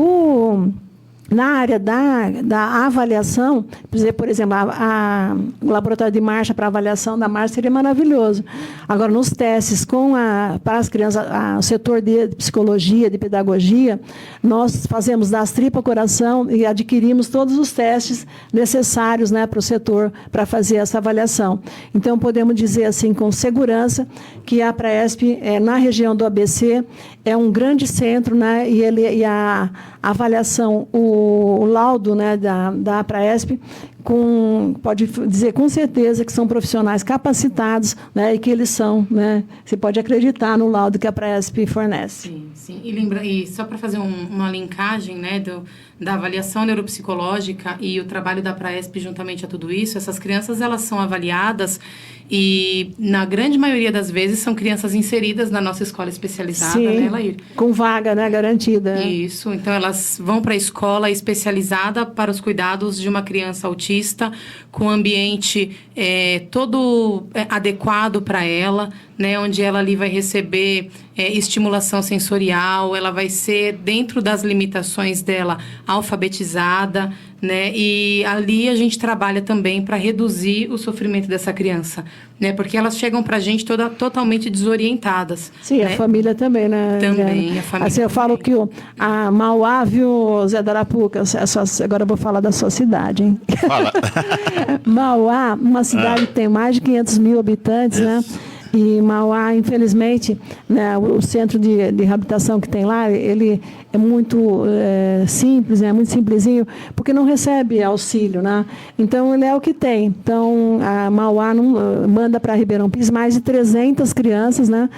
na área da avaliação, por exemplo, o laboratório de marcha para avaliação da marcha seria maravilhoso. Agora, nos testes para as crianças, o setor de psicologia, de pedagogia, nós fazemos das tripas ao coração e adquirimos todos os testes necessários, né, para o setor, para fazer essa avaliação. Então, podemos dizer assim, com segurança, que a Praesp, na região do ABC, é um grande centro, né, e a avaliação, o laudo, né, da Praesp, pode dizer com certeza que são profissionais capacitados, né, e que eles são, né, você pode acreditar no laudo que a Praesp fornece. Sim, sim. E só para fazer uma linkagem, né, da avaliação neuropsicológica e o trabalho da Praesp juntamente a tudo isso, essas crianças elas são avaliadas e, na grande maioria das vezes, são crianças inseridas na nossa escola especializada, sim, né, Laír? Com vaga, né, garantida. Isso, então elas vão para a escola especializada para os cuidados de uma criança autista, com ambiente todo adequado para ela, né, onde ela ali vai receber estimulação sensorial, ela vai ser, dentro das limitações dela, alfabetizada, né, e ali a gente trabalha também para reduzir o sofrimento dessa criança, né, porque elas chegam para a gente totalmente desorientadas. Sim, né? A família também, né? Também, a família. Assim, eu falo que a Mauá, viu, Zé Darapuca, agora eu vou falar da sua cidade, hein? Fala. Mauá, uma cidade que tem mais de 500 mil habitantes, né? E Mauá, infelizmente, né, o centro de reabilitação que tem lá, ele é muito simples, né, muito simplesinho, porque não recebe auxílio, né? Então, ele é o que tem. Então, a Mauá manda para Ribeirão Pires mais de 300 crianças, né,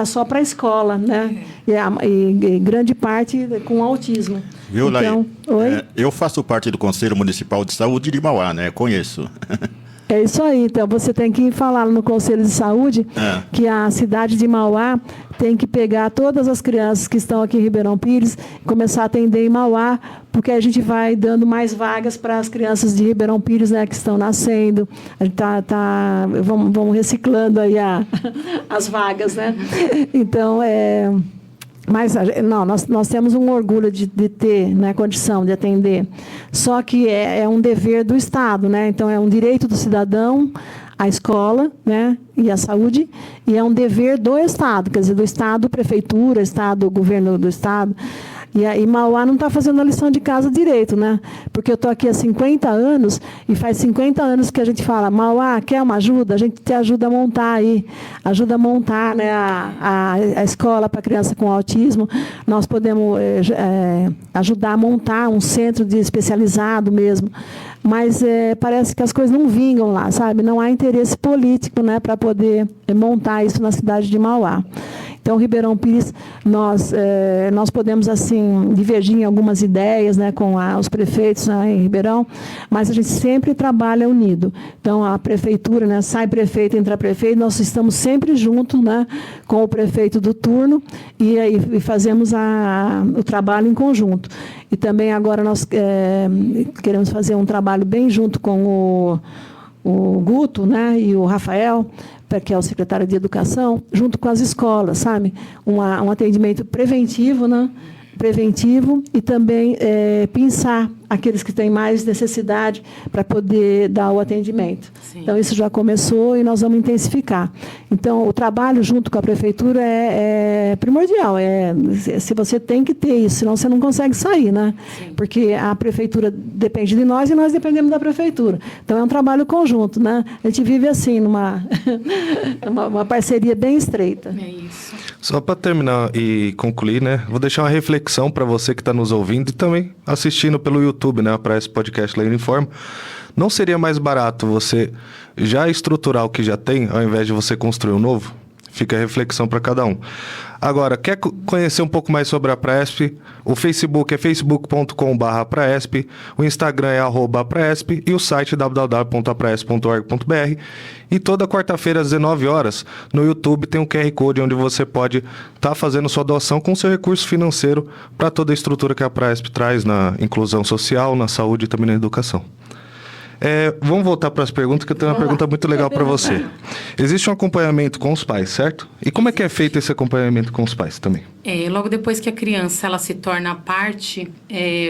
só para a escola, né? E grande parte com autismo. Viu, Laí? Então, oi? Eu faço parte do Conselho Municipal de Saúde de Mauá, né? Conheço. É isso aí. Então, você tem que falar no Conselho de Saúde que a cidade de Mauá tem que pegar todas as crianças que estão aqui em Ribeirão Pires e começar a atender em Mauá, porque a gente vai dando mais vagas para as crianças de Ribeirão Pires, né, que estão nascendo. A gente vamos reciclando aí as vagas, né? Então, mas não, nós temos um orgulho de ter, né, condição de atender. Só que é um dever do Estado, né? Então é um direito do cidadão a escola, né, e a saúde, e é um dever do Estado, quer dizer, do Estado, prefeitura, Estado, governo do Estado. E Mauá não está fazendo a lição de casa direito, né? Porque eu estou aqui há 50 anos, e faz 50 anos que a gente fala, Mauá, quer uma ajuda? A gente te ajuda a montar aí, ajuda a montar, né, a escola para criança com autismo. Nós podemos ajudar a montar um centro especializado mesmo, mas parece que as coisas não vingam lá, sabe? Não há interesse político, né, para poder montar isso na cidade de Mauá. Então, Ribeirão Pires, nós podemos, assim, divergir em algumas ideias, né, com os prefeitos, né, em Ribeirão, mas a gente sempre trabalha unido. Então, a prefeitura, né, sai prefeito, entra prefeito, nós estamos sempre juntos, né, com o prefeito do turno e fazemos o trabalho em conjunto. E também agora nós queremos fazer um trabalho bem junto com o Guto, né, e o Rafael, que é o secretário de Educação, junto com as escolas, sabe? Um atendimento preventivo, né? Preventivo e também pensar aqueles que têm mais necessidade para poder dar o atendimento. Sim. Então, isso já começou e nós vamos intensificar. Então, o trabalho junto com a prefeitura é primordial. Se você tem que ter isso, senão você não consegue sair, né? Sim. Porque a prefeitura depende de nós e nós dependemos da prefeitura. Então, é um trabalho conjunto, né? A gente vive assim, numa uma parceria bem estreita. É isso. Só para terminar e concluir, né? Vou deixar uma reflexão para você que está nos ouvindo e também assistindo pelo YouTube, né? Para esse podcast Leir Informa. Não seria mais barato você já estruturar o que já tem, ao invés de você construir um novo? Fica a reflexão para cada um. Agora, quer conhecer um pouco mais sobre a Praesp? O Facebook é facebook.com/praesp, o Instagram é @praesp e o site www.apraesp.org.br. E toda quarta-feira às 19 horas, no YouTube tem um QR Code onde você pode estar fazendo sua doação com seu recurso financeiro para toda a estrutura que a Praesp traz na inclusão social, na saúde e também na educação. Vamos voltar para as perguntas, que eu tenho uma pergunta muito legal para você. Existe um acompanhamento com os pais, certo? E como é que é feito esse acompanhamento com os pais também? Logo depois que a criança ela se torna parte,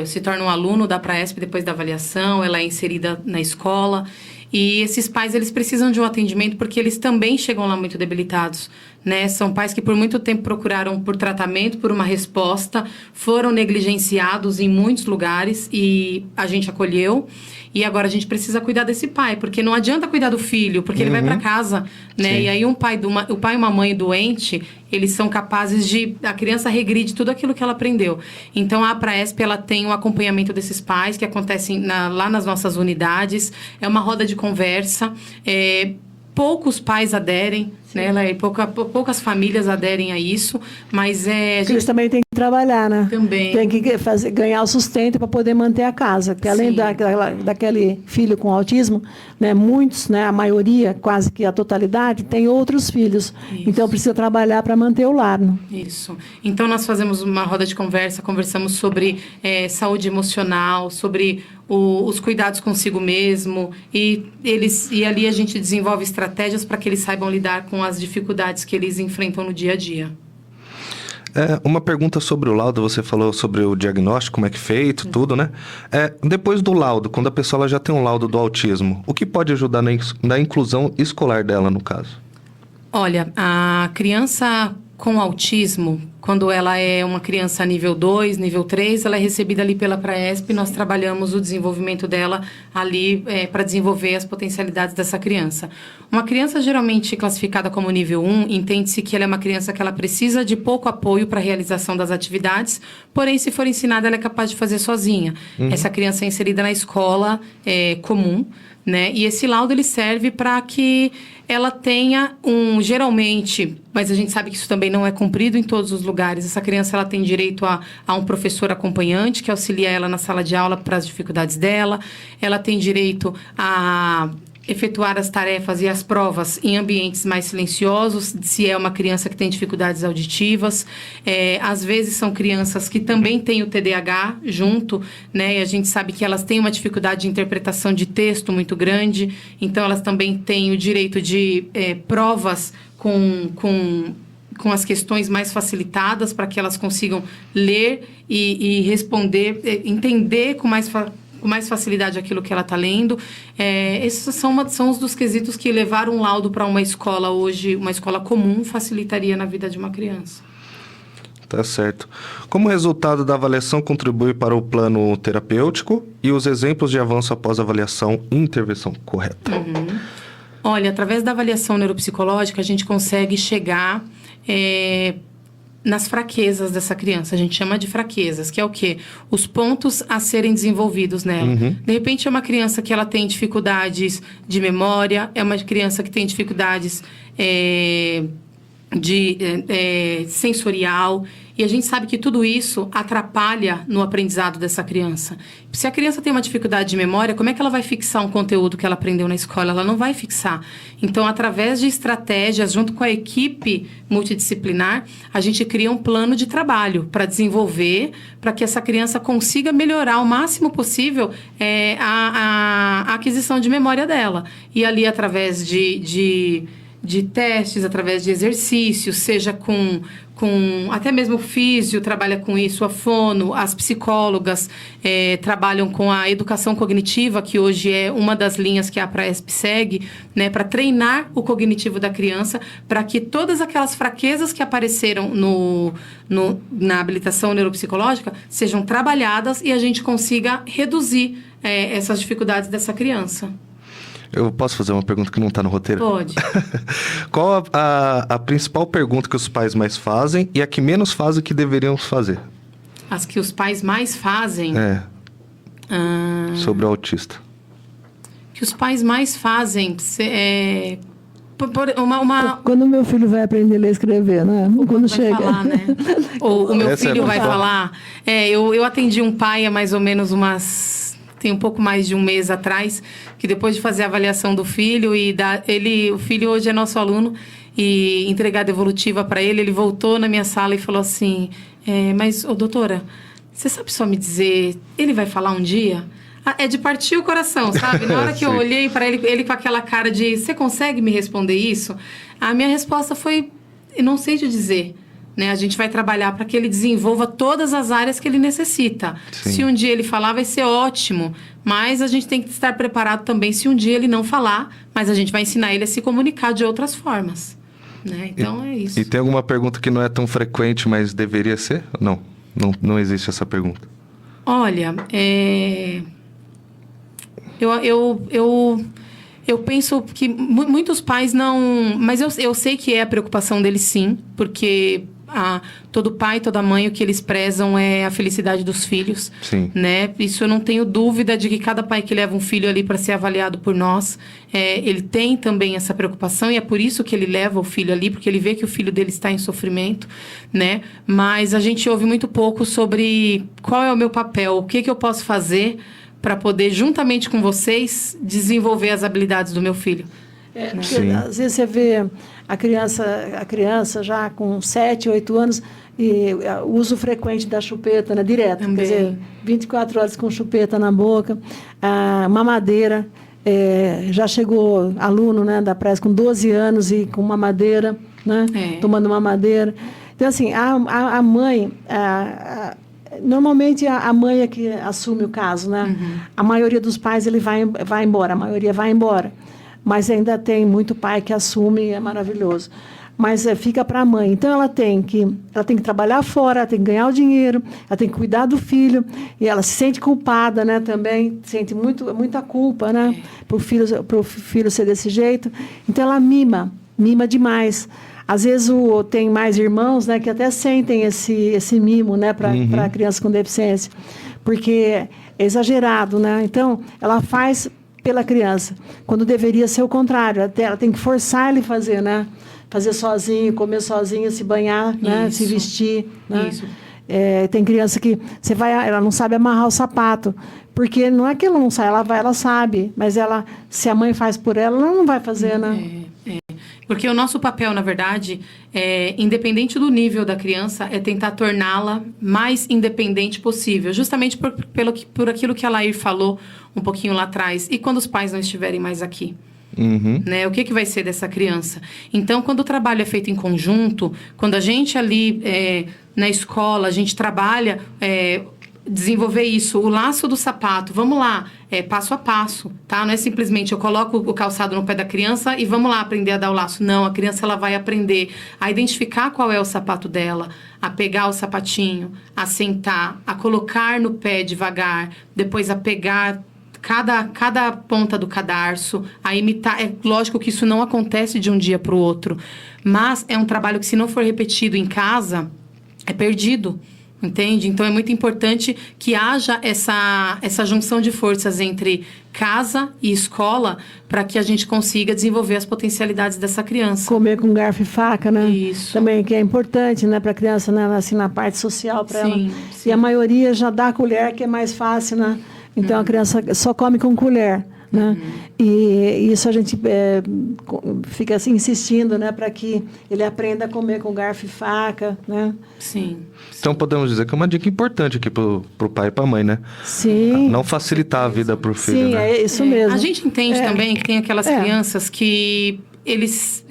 se torna um aluno da Praesp depois da avaliação, ela é inserida na escola. E esses pais, eles precisam de um atendimento porque eles também chegam lá muito debilitados, né? São pais que por muito tempo procuraram por tratamento, por uma resposta, foram negligenciados em muitos lugares e a gente acolheu. E agora a gente precisa cuidar desse pai, porque não adianta cuidar do filho, porque ele vai para casa, né? Sim. E aí o pai e uma mãe doente, eles são capazes a criança regride tudo aquilo que ela aprendeu. Então a Praesp, ela tem o acompanhamento desses pais que acontecem lá nas nossas unidades, é uma roda de conversa, poucos pais aderem, né? Poucas famílias aderem a isso, mas eles também têm que trabalhar, né? Também. Tem que ganhar o sustento para poder manter a casa. Porque além daquele filho com autismo, né, muitos, né, a maioria, quase que a totalidade, tem outros filhos. Isso. Então precisa trabalhar para manter o lar. Né? Isso. Então nós fazemos uma roda de conversa, conversamos sobre saúde emocional, sobre os cuidados consigo mesmo, e ali a gente desenvolve estratégias para que eles saibam lidar com as dificuldades que eles enfrentam no dia a dia. Uma pergunta sobre o laudo, você falou sobre o diagnóstico, como é que é feito, tudo, né? Depois do laudo, quando a pessoa ela já tem um laudo do autismo, o que pode ajudar na inclusão escolar dela, no caso? Olha, a criança com autismo, quando ela é uma criança nível 2, nível 3, ela é recebida ali pela Praesp, nós trabalhamos o desenvolvimento dela ali para desenvolver as potencialidades dessa criança. Uma criança geralmente classificada como nível 1, entende-se que ela é uma criança que ela precisa de pouco apoio para a realização das atividades, porém, se for ensinada, ela é capaz de fazer sozinha. Essa criança é inserida na escola comum, né? E esse laudo ele serve para que ela tenha geralmente, mas a gente sabe que isso também não é cumprido em todos os lugares. Essa criança ela tem direito a um professor acompanhante que auxilia ela na sala de aula para as dificuldades dela. Ela tem direito a efetuar as tarefas e as provas em ambientes mais silenciosos, se é uma criança que tem dificuldades auditivas. Às vezes são crianças que também têm o TDAH junto, né? E a gente sabe que elas têm uma dificuldade de interpretação de texto muito grande, então elas também têm o direito de provas com as questões mais facilitadas para que elas consigam ler e responder, entender com mais facilidade aquilo que ela está lendo. Esses são os dos quesitos que levar um laudo para uma escola hoje, uma escola comum, facilitaria na vida de uma criança. Tá certo. Como resultado da avaliação contribui para o plano terapêutico e os exemplos de avanço após avaliação e intervenção correta? Olha, através da avaliação neuropsicológica, a gente consegue chegar nas fraquezas dessa criança. A gente chama de fraquezas, que é o quê? Os pontos a serem desenvolvidos nela. De repente, é uma criança que ela tem dificuldades de memória, é uma criança que tem dificuldades sensorial, e a gente sabe que tudo isso atrapalha no aprendizado dessa criança. Se a criança tem uma dificuldade de memória, como é que ela vai fixar um conteúdo que ela aprendeu na escola? Ela não vai fixar. Então, através de estratégias, junto com a equipe multidisciplinar, a gente cria um plano de trabalho para desenvolver, para que essa criança consiga melhorar o máximo possível a aquisição de memória dela. E ali, através de testes, através de exercícios, seja com até mesmo o físio trabalha com isso, a fono, as psicólogas trabalham com a educação cognitiva, que hoje é uma das linhas que a Praesp segue, né, para treinar o cognitivo da criança, para que todas aquelas fraquezas que apareceram na habilitação neuropsicológica sejam trabalhadas e a gente consiga reduzir essas dificuldades dessa criança. Eu posso fazer uma pergunta que não está no roteiro? Pode. Qual a principal pergunta que os pais mais fazem e a que menos fazem que deveriam fazer? As que os pais mais fazem? Sobre o autista. Que os pais mais fazem Quando meu filho vai aprender a ler e escrever, né? Quando vai chega. falar, né? Ou o meu Essa filho vai boa. falar. Eu atendi um pai há mais ou menos tem um pouco mais de um mês atrás, que depois de fazer a avaliação do filho o filho hoje é nosso aluno, e entregar a devolutiva para ele voltou na minha sala e falou assim, mas, doutora, você sabe só me dizer, ele vai falar um dia? É de partir o coração, sabe? Na hora que eu olhei para ele com aquela cara de, você consegue me responder isso? A minha resposta foi, eu não sei te dizer. Né? A gente vai trabalhar para que ele desenvolva todas as áreas que ele necessita. Sim. Se um dia ele falar, vai ser ótimo. Mas a gente tem que estar preparado também se um dia ele não falar, mas a gente vai ensinar ele a se comunicar de outras formas. Né? Então, é isso. E tem alguma pergunta que não é tão frequente, mas deveria ser? Não existe essa pergunta. Olha, eu penso que muitos pais não... Mas eu sei que é a preocupação deles, sim, porque todo pai, toda mãe, o que eles prezam é a felicidade dos filhos. Sim. Né? Isso eu não tenho dúvida de que cada pai que leva um filho ali para ser avaliado por nós, ele tem também essa preocupação, e é por isso que ele leva o filho ali, porque ele vê que o filho dele está em sofrimento, né? Mas a gente ouve muito pouco sobre qual é o meu papel, o que eu posso fazer para poder, juntamente com vocês, desenvolver as habilidades do meu filho. Às vezes você vê a criança já com 7, 8 anos e o uso frequente da chupeta, né, direto. Também. Quer dizer, 24 horas com chupeta na boca, mamadeira. Já chegou aluno, né, da Praesp com 12 anos e com mamadeira, né, tomando mamadeira. Então, assim, a mãe... Normalmente a mãe é que assume o caso, né? A maioria dos pais ele vai embora, a maioria vai embora. Mas ainda tem muito pai que assume e é maravilhoso. Mas fica para a mãe. Então ela tem que trabalhar fora, ela tem que ganhar o dinheiro, ela tem que cuidar do filho, e ela se sente culpada, né? Também sente muita culpa, né? Pro filho ser desse jeito. Então ela mima demais. Às vezes tem mais irmãos, né, que até sentem esse mimo, né, para a criança com deficiência, porque é exagerado, né? Então, ela faz pela criança, quando deveria ser o contrário. Ela tem que forçar ele a fazer, né? Fazer sozinho, comer sozinho, se banhar, né? Se vestir, né? Isso. Tem criança que ela não sabe amarrar o sapato, porque não é que ela não sabe, ela sabe, mas se a mãe faz por ela não vai fazer, né? Porque o nosso papel, na verdade, independente do nível da criança, é tentar torná-la mais independente possível. Justamente por aquilo que a Lair falou um pouquinho lá atrás. E quando os pais não estiverem mais aqui? Né? O que vai ser dessa criança? Então, quando o trabalho é feito em conjunto, quando a gente ali na escola, a gente trabalha... desenvolver isso, o laço do sapato, vamos lá, passo a passo, tá? Não é simplesmente eu coloco o calçado no pé da criança e vamos lá aprender a dar o laço. Não, a criança ela vai aprender a identificar qual é o sapato dela, a pegar o sapatinho, a sentar, a colocar no pé devagar, depois a pegar cada ponta do cadarço, a imitar. É lógico que isso não acontece de um dia para o outro, mas é um trabalho que, se não for repetido em casa, é perdido. Entende? Então, é muito importante que haja essa junção de forças entre casa e escola para que a gente consiga desenvolver as potencialidades dessa criança. Comer com garfo e faca, né? Isso. Também, que é importante, né, para a criança, né, assim, na parte social para ela. Sim. E a maioria já dá a colher, que é mais fácil, né? Então, a criança só come com colher. Né? E isso a gente fica assim insistindo, né, para que ele aprenda a comer com garfo e faca, né? Sim. Então podemos dizer que é uma dica importante aqui pro pai e pra mãe, né? Sim. Não facilitar a vida pro filho, Sim, né? é isso mesmo. A gente entende também que tem aquelas crianças que eles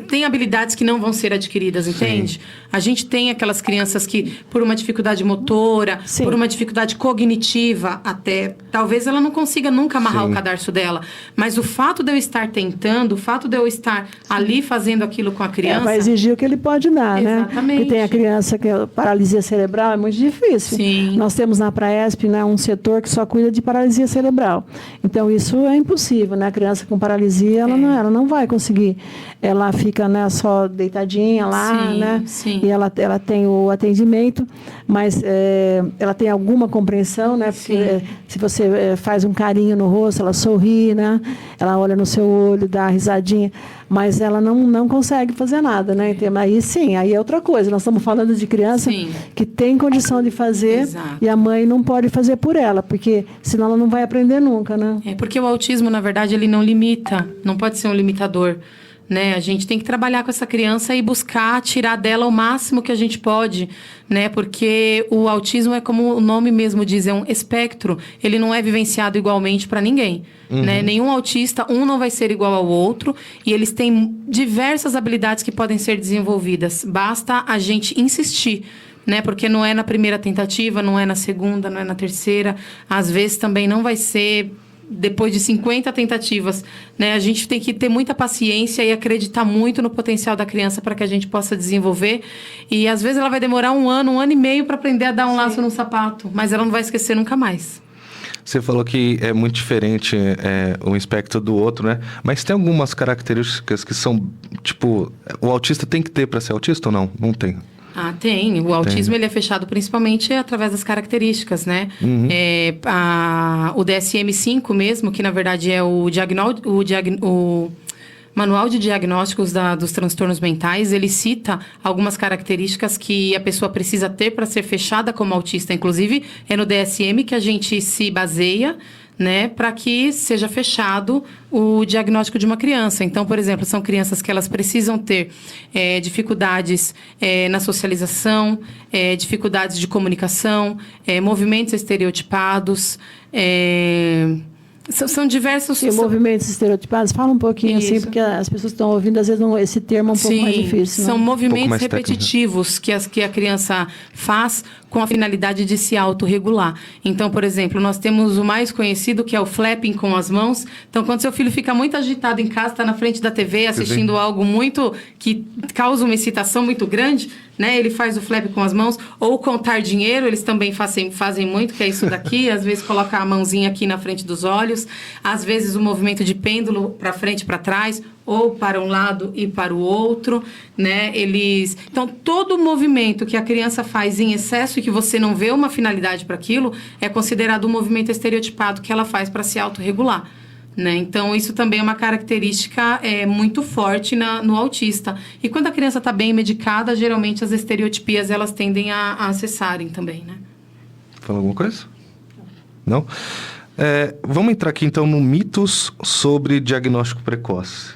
têm habilidades que não vão ser adquiridas, entende? A gente tem aquelas crianças que, por uma dificuldade motora, por uma dificuldade cognitiva até, talvez ela não consiga nunca amarrar o cadarço dela. Mas o fato de eu estar tentando, o fato de eu estar ali fazendo aquilo com a criança... vai exigir o que ele pode dar, né? Exatamente. Porque tem a criança que é paralisia cerebral, é muito difícil. Sim. Nós temos na Praesp, né, um setor que só cuida de paralisia cerebral. Então, isso é impossível, né? A criança com paralisia, ela não vai conseguir. Ela fica, né, só deitadinha lá, né? Sim. E ela tem o atendimento, mas ela tem alguma compreensão, né? Porque se você faz um carinho no rosto, ela sorri, né? Ela olha no seu olho, dá uma risadinha, mas ela não consegue fazer nada, né? Então, aí é outra coisa. Nós estamos falando de criança que tem condição de fazer. Exato. E a mãe não pode fazer por ela, porque senão ela não vai aprender nunca, né? Porque o autismo, na verdade, ele não limita, não pode ser um limitador, né? A gente tem que trabalhar com essa criança e buscar tirar dela o máximo que a gente pode, né? Porque o autismo é, como o nome mesmo diz, é um espectro. Ele não é vivenciado igualmente para ninguém, né? Nenhum autista, não vai ser igual ao outro, e eles têm diversas habilidades que podem ser desenvolvidas. Basta a gente insistir, né? Porque não é na primeira tentativa, não é na segunda, não é na terceira. Às vezes também não vai ser depois de 50 tentativas, né? A gente tem que ter muita paciência e acreditar muito no potencial da criança para que a gente possa desenvolver. E às vezes ela vai demorar 1 ano e meio para aprender a dar um laço no sapato, mas ela não vai esquecer nunca mais. Você falou que é muito diferente um espectro do outro, né? Mas tem algumas características que são, tipo, o autista tem que ter para ser autista ou não? Não tem. Tem. O autismo ele é fechado principalmente através das características, né? O DSM-5 mesmo, que na verdade é o Manual de Diagnósticos dos Transtornos Mentais, ele cita algumas características que a pessoa precisa ter para ser fechada como autista. Inclusive, é no DSM que a gente se baseia, né, para que seja fechado o diagnóstico de uma criança. Então, por exemplo, são crianças que elas precisam ter dificuldades na socialização, dificuldades de comunicação, movimentos estereotipados, são diversos... E movimentos estereotipados, fala um pouquinho assim, porque as pessoas estão ouvindo, às vezes esse termo é um pouco mais difícil. São movimentos repetitivos que a criança faz com a finalidade de se autorregular. Então, por exemplo, nós temos o mais conhecido, que é o flapping com as mãos. Então, quando seu filho fica muito agitado em casa, está na frente da TV assistindo algo muito que causa uma excitação muito grande, né? Ele faz o flap com as mãos. Ou contar dinheiro, eles também fazem muito, que é isso daqui. Às vezes coloca a mãozinha aqui na frente dos olhos. Às vezes o movimento de pêndulo para frente e para trás, ou para um lado e para o outro, né? Então, todo movimento que a criança faz em excesso e que você não vê uma finalidade para aquilo, é considerado um movimento estereotipado que ela faz para se autorregular, né? Então, isso também é uma característica muito forte no autista. E quando a criança está bem medicada, geralmente as estereotipias elas tendem a acessarem também, né? Fala alguma coisa? Não? Vamos entrar aqui, então, no mitos sobre diagnóstico precoce.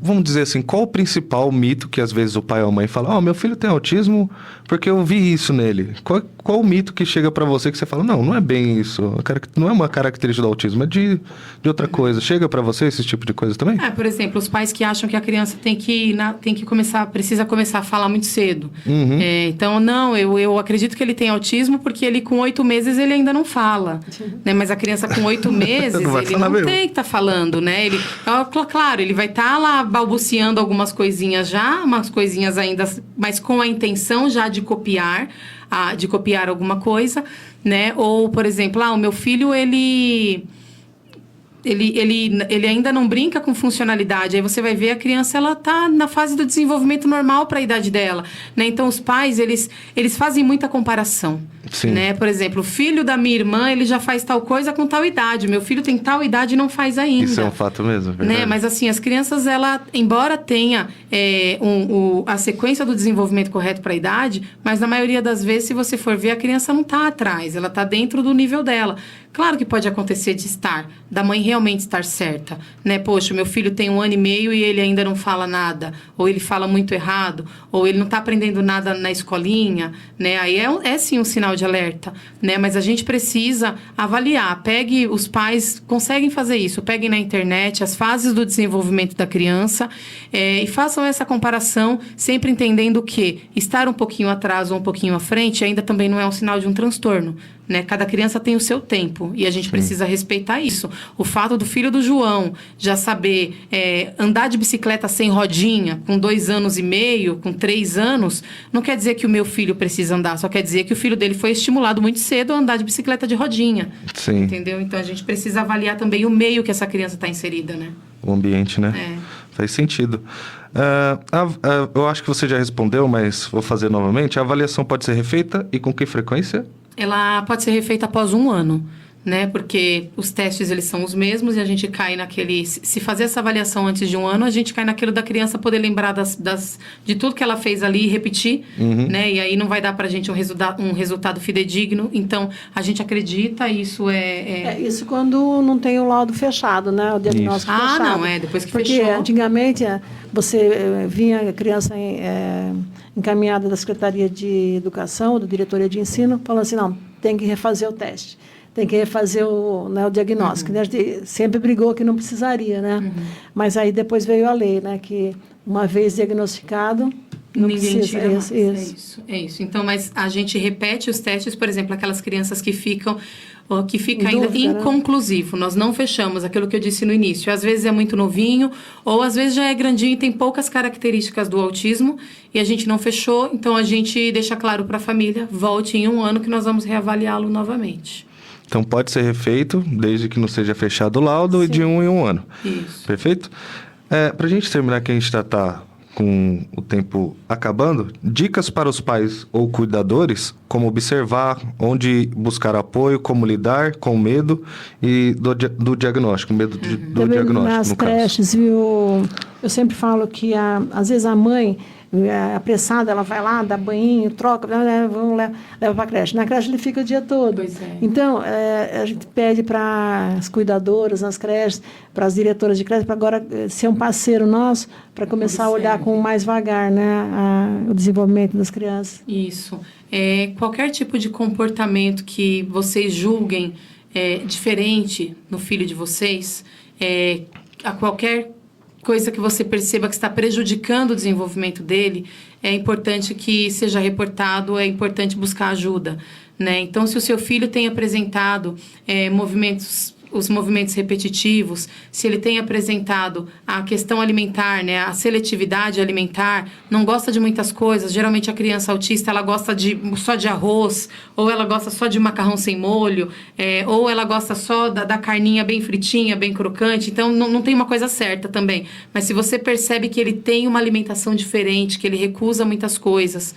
Vamos dizer assim, qual o principal mito que às vezes o pai ou a mãe fala, meu filho tem autismo porque eu vi isso nele. Qual o mito que chega pra você que você fala, não é bem isso, não é uma característica do autismo, é de outra coisa. Chega pra você esse tipo de coisa também? Por exemplo, os pais que acham que a criança precisa começar a falar muito cedo. Então, não, eu acredito que ele tem autismo porque ele com 8 meses ele ainda não fala. Né? Mas a criança com 8 meses, ele não tem que estar falando, né? Claro, ele vai estar lá balbuciando algumas coisinhas já, umas coisinhas ainda, mas com a intenção já de copiar alguma coisa, né? Ou, por exemplo, o meu filho, ele ainda não brinca com funcionalidade. Aí você vai ver a criança, ela tá na fase do desenvolvimento normal para a idade dela, né? Então, os pais, eles fazem muita comparação. Sim. Né? Por exemplo, o filho da minha irmã, ele já faz tal coisa com tal idade. Meu filho tem tal idade e não faz ainda. Isso é um fato mesmo, verdade. Né? Mas assim, as crianças, ela, embora tenha a sequência do desenvolvimento correto para a idade, mas na maioria das vezes, se você for ver, a criança não está atrás, ela está dentro do nível dela. Claro que pode acontecer da mãe realmente estar certa, né? Poxa, meu filho tem 1 ano e meio e ele ainda não fala nada, ou ele fala muito errado, ou ele não está aprendendo nada na escolinha, né? Aí é sim um sinal de alerta, né? Mas a gente precisa avaliar. Os pais conseguem fazer isso, peguem na internet as fases do desenvolvimento da criança e façam essa comparação, sempre entendendo que estar um pouquinho atrás ou um pouquinho à frente ainda também não é um sinal de um transtorno. Né? Cada criança tem o seu tempo e a gente precisa respeitar isso. O fato do filho do João já saber andar de bicicleta sem rodinha com 2 anos e meio, com 3 anos, não quer dizer que o meu filho precisa andar, só quer dizer que o filho dele foi estimulado muito cedo a andar de bicicleta de rodinha. Sim. Entendeu? Então a gente precisa avaliar também o meio que essa criança está inserida, né? O ambiente, né? Faz sentido. Eu acho que você já respondeu, mas vou fazer novamente. A avaliação pode ser refeita e com que frequência? Ela pode ser refeita após 1 ano, né? Porque os testes, eles são os mesmos e a gente cai naquele... Se fazer essa avaliação antes de 1 ano, a gente cai naquilo da criança poder lembrar de tudo que ela fez ali e repetir, né? E aí não vai dar pra gente um resultado fidedigno. Então, a gente acredita, isso isso quando não tem o laudo fechado, né? O diagnóstico fechado. Não, depois que Porque fechou. Antigamente, você vinha a criança encaminhada da Secretaria de Educação, da Diretoria de Ensino, falando assim, não, tem que refazer o teste. Tem que refazer o diagnóstico. A gente sempre brigou que não precisaria, né? Mas aí depois veio a lei, né? Que uma vez diagnosticado, não ninguém precisa. tira mais. É isso. Então, mas a gente repete os testes, por exemplo, aquelas crianças que fica ainda inconclusivo. Nós não fechamos aquilo que eu disse no início. Às vezes é muito novinho, ou às vezes já é grandinho e tem poucas características do autismo, e a gente não fechou, então a gente deixa claro para a família, volte em 1 ano que nós vamos reavaliá-lo novamente. Então, pode ser refeito, desde que não seja fechado o laudo, e de 1 em 1 ano. Isso. Perfeito? Para a gente terminar, que a gente já está com o tempo acabando, dicas para os pais ou cuidadores, como observar, onde buscar apoio, como lidar com o medo e do diagnóstico, medo do diagnóstico, nas no creches, caso. viu? Eu sempre falo que, às vezes, a mãe... apressada, ela vai lá, dá banho, troca, leva para a creche. Na creche ele fica o dia todo. Pois é. Então, a gente pede para as cuidadoras nas creches, para as diretoras de creche, para agora ser um parceiro nosso, para começar a olhar com mais vagar, né, o desenvolvimento das crianças. Isso. Qualquer tipo de comportamento que vocês julguem diferente no filho de vocês, a qualquer coisa que você perceba que está prejudicando o desenvolvimento dele, é importante que seja reportado, é importante buscar ajuda, né? Então, se o seu filho tem apresentado os movimentos repetitivos, se ele tem apresentado a questão alimentar, né, a seletividade alimentar, não gosta de muitas coisas, geralmente a criança autista, ela gosta só de arroz, ou ela gosta só de macarrão sem molho, ou ela gosta só da carninha bem fritinha, bem crocante, então não tem uma coisa certa também. Mas se você percebe que ele tem uma alimentação diferente, que ele recusa muitas coisas,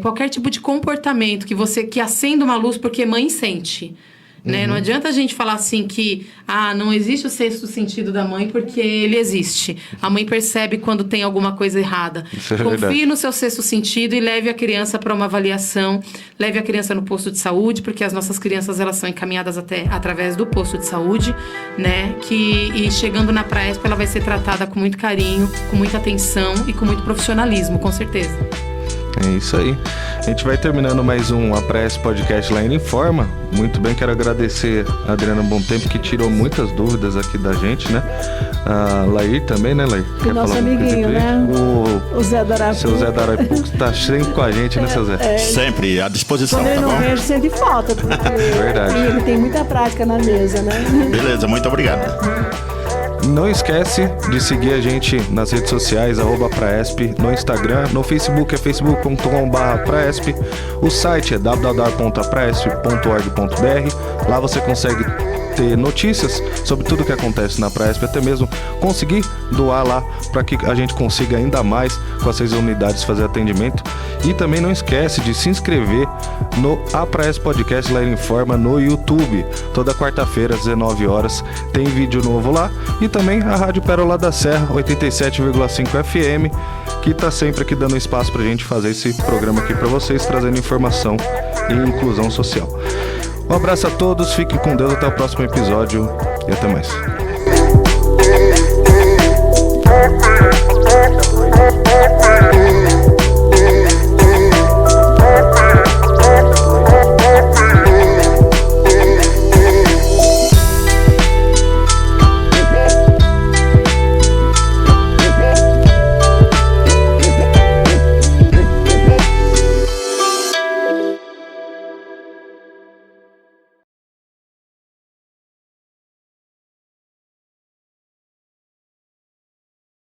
qualquer tipo de comportamento que acenda uma luz, porque mãe sente, né? Não adianta a gente falar assim que não existe o sexto sentido da mãe, porque ele existe. A mãe percebe quando tem alguma coisa errada. Isso é Confie verdade. no seu sexto sentido e leve a criança para uma avaliação, leve a criança no posto de saúde, porque as nossas crianças elas são encaminhadas até através do posto de saúde, né? E chegando na Praesp ela vai ser tratada com muito carinho, com muita atenção e com muito profissionalismo, com certeza. É isso aí. A gente vai terminando mais um Praesp Podcast Laíra Informa. Muito bem, quero agradecer a Adriana Bontempo, que tirou muitas dúvidas aqui da gente, né? A Laír também, né, Laír? E nosso amiguinho, né? O Zé Darapu. Seu Zé Darapu, que tá sempre com a gente, né, seu Zé? Sempre à disposição, Quando ele tá não bom? vem, a gente sente falta, porque Verdade. ele tem muita prática na mesa, né? Beleza, muito obrigado. Não esquece de seguir a gente nas redes sociais, @praesp, no Instagram, no Facebook é facebook.com/praesp, o site é www.praesp.org.br. Lá você consegue ter notícias sobre tudo que acontece na Praesp, até mesmo conseguir doar lá para que a gente consiga ainda mais com as 6 unidades fazer atendimento. E também não esquece de se inscrever no Praesp Podcast Laíra Informa no YouTube. Toda quarta-feira às 19 horas tem vídeo novo lá. E também a Rádio Pérola da Serra 87,5 FM, que tá sempre aqui dando espaço pra gente fazer esse programa aqui para vocês, trazendo informação e inclusão social. Um abraço a todos, fiquem com Deus, até o próximo episódio e até mais.